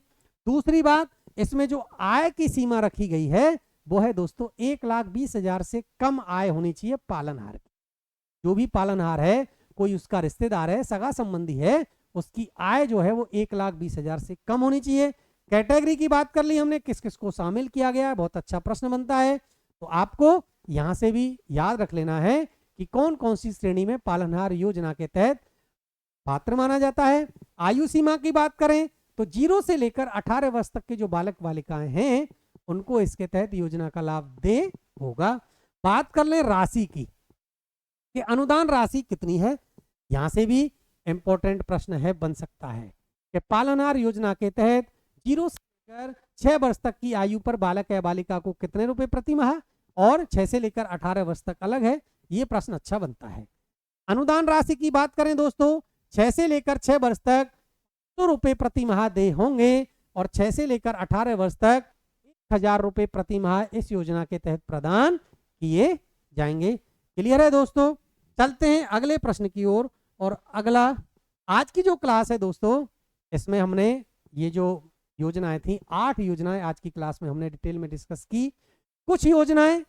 दूसरी बात इसमें जो आय की सीमा रखी गई है वो है दोस्तों 1,20,000 से कम आय होनी चाहिए पालनहार की। जो भी पालनहार है कोई उसका रिश्तेदार है, सगा संबंधी है, उसकी आय जो है वो 1,20,000 से कम होनी चाहिए। कैटेगरी की बात कर ली हमने, किस किस को शामिल किया गया है, बहुत अच्छा प्रश्न बनता है। तो आपको यहां से भी याद रख लेना है कि कौन कौन सी श्रेणी में पालनहार योजना के तहत पात्र माना जाता है। आयु सीमा की बात करें तो 0 से लेकर 18 वर्ष तक के जो बालक बालिकाएं हैं उनको इसके तहत योजना का लाभ दे होगा। बात कर लें राशि की कि अनुदान राशि कितनी है, यहां से भी इंपॉर्टेंट प्रश्न है, बन सकता है कि पालनहार योजना के तहत 0 से लेकर 6 वर्ष तक की आयु पर बालक या बालिका को कितने रुपए प्रति माह, और 6 से लेकर 18 वर्ष तक अलग है। ये प्रश्न अच्छा बनता है। अनुदान राशि की बात करें दोस्तों, 6 से लेकर 6 वर्ष तक ₹100 प्रति माह दे होंगे और 6 से लेकर 18 वर्ष तक 1000 रुपए प्रति माह इस योजना के तहत प्रदान किए जाएंगे। क्लियर है दोस्तों? चलते हैं अगले प्रश्न की ओर। और अगला आज की जो क्लास है दोस्तों, इसमें हमने ये जो योजनाएं थी, 8 योजनाएं आज की क्लास में हमने डिटेल में डिस्कस की। कुछ योजनाएं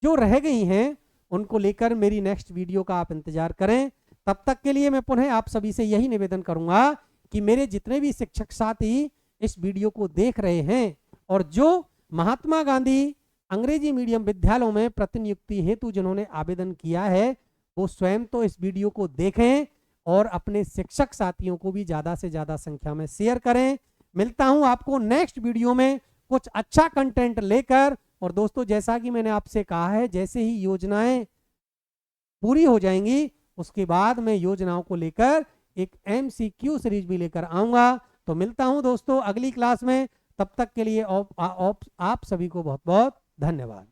जो रह गई हैं उनको लेकर मेरी नेक्स्ट वीडियो का आप इंतजार करें। तब तक के लिए मैं पुनः आप सभी से यही निवेदन करूंगा कि मेरे जितने भी शिक्षक साथी इस वीडियो को देख रहे हैं और जो महात्मा गांधी अंग्रेजी मीडियम विद्यालयों में प्रतिनियुक्ति हेतु जिन्होंने आवेदन किया है, वो स्वयं तो इस वीडियो को देखें और अपने शिक्षक साथियों को भी ज़्यादा से ज़्यादा संख्या में शेयर करें। मिलता हूं आपको नेक्स्ट वीडियो में कुछ अच्छा कंटेंट लेकर। और दोस्तों, जैसा कि मैंने आपसे कहा है, जैसे ही योजनाएं पूरी हो जाएंगी उसके बाद मैं योजनाओं को लेकर एक MCQ सीरीज भी लेकर आऊंगा। तो मिलता हूं दोस्तों अगली क्लास में। तब तक के लिए आप सभी को बहुत बहुत धन्यवाद।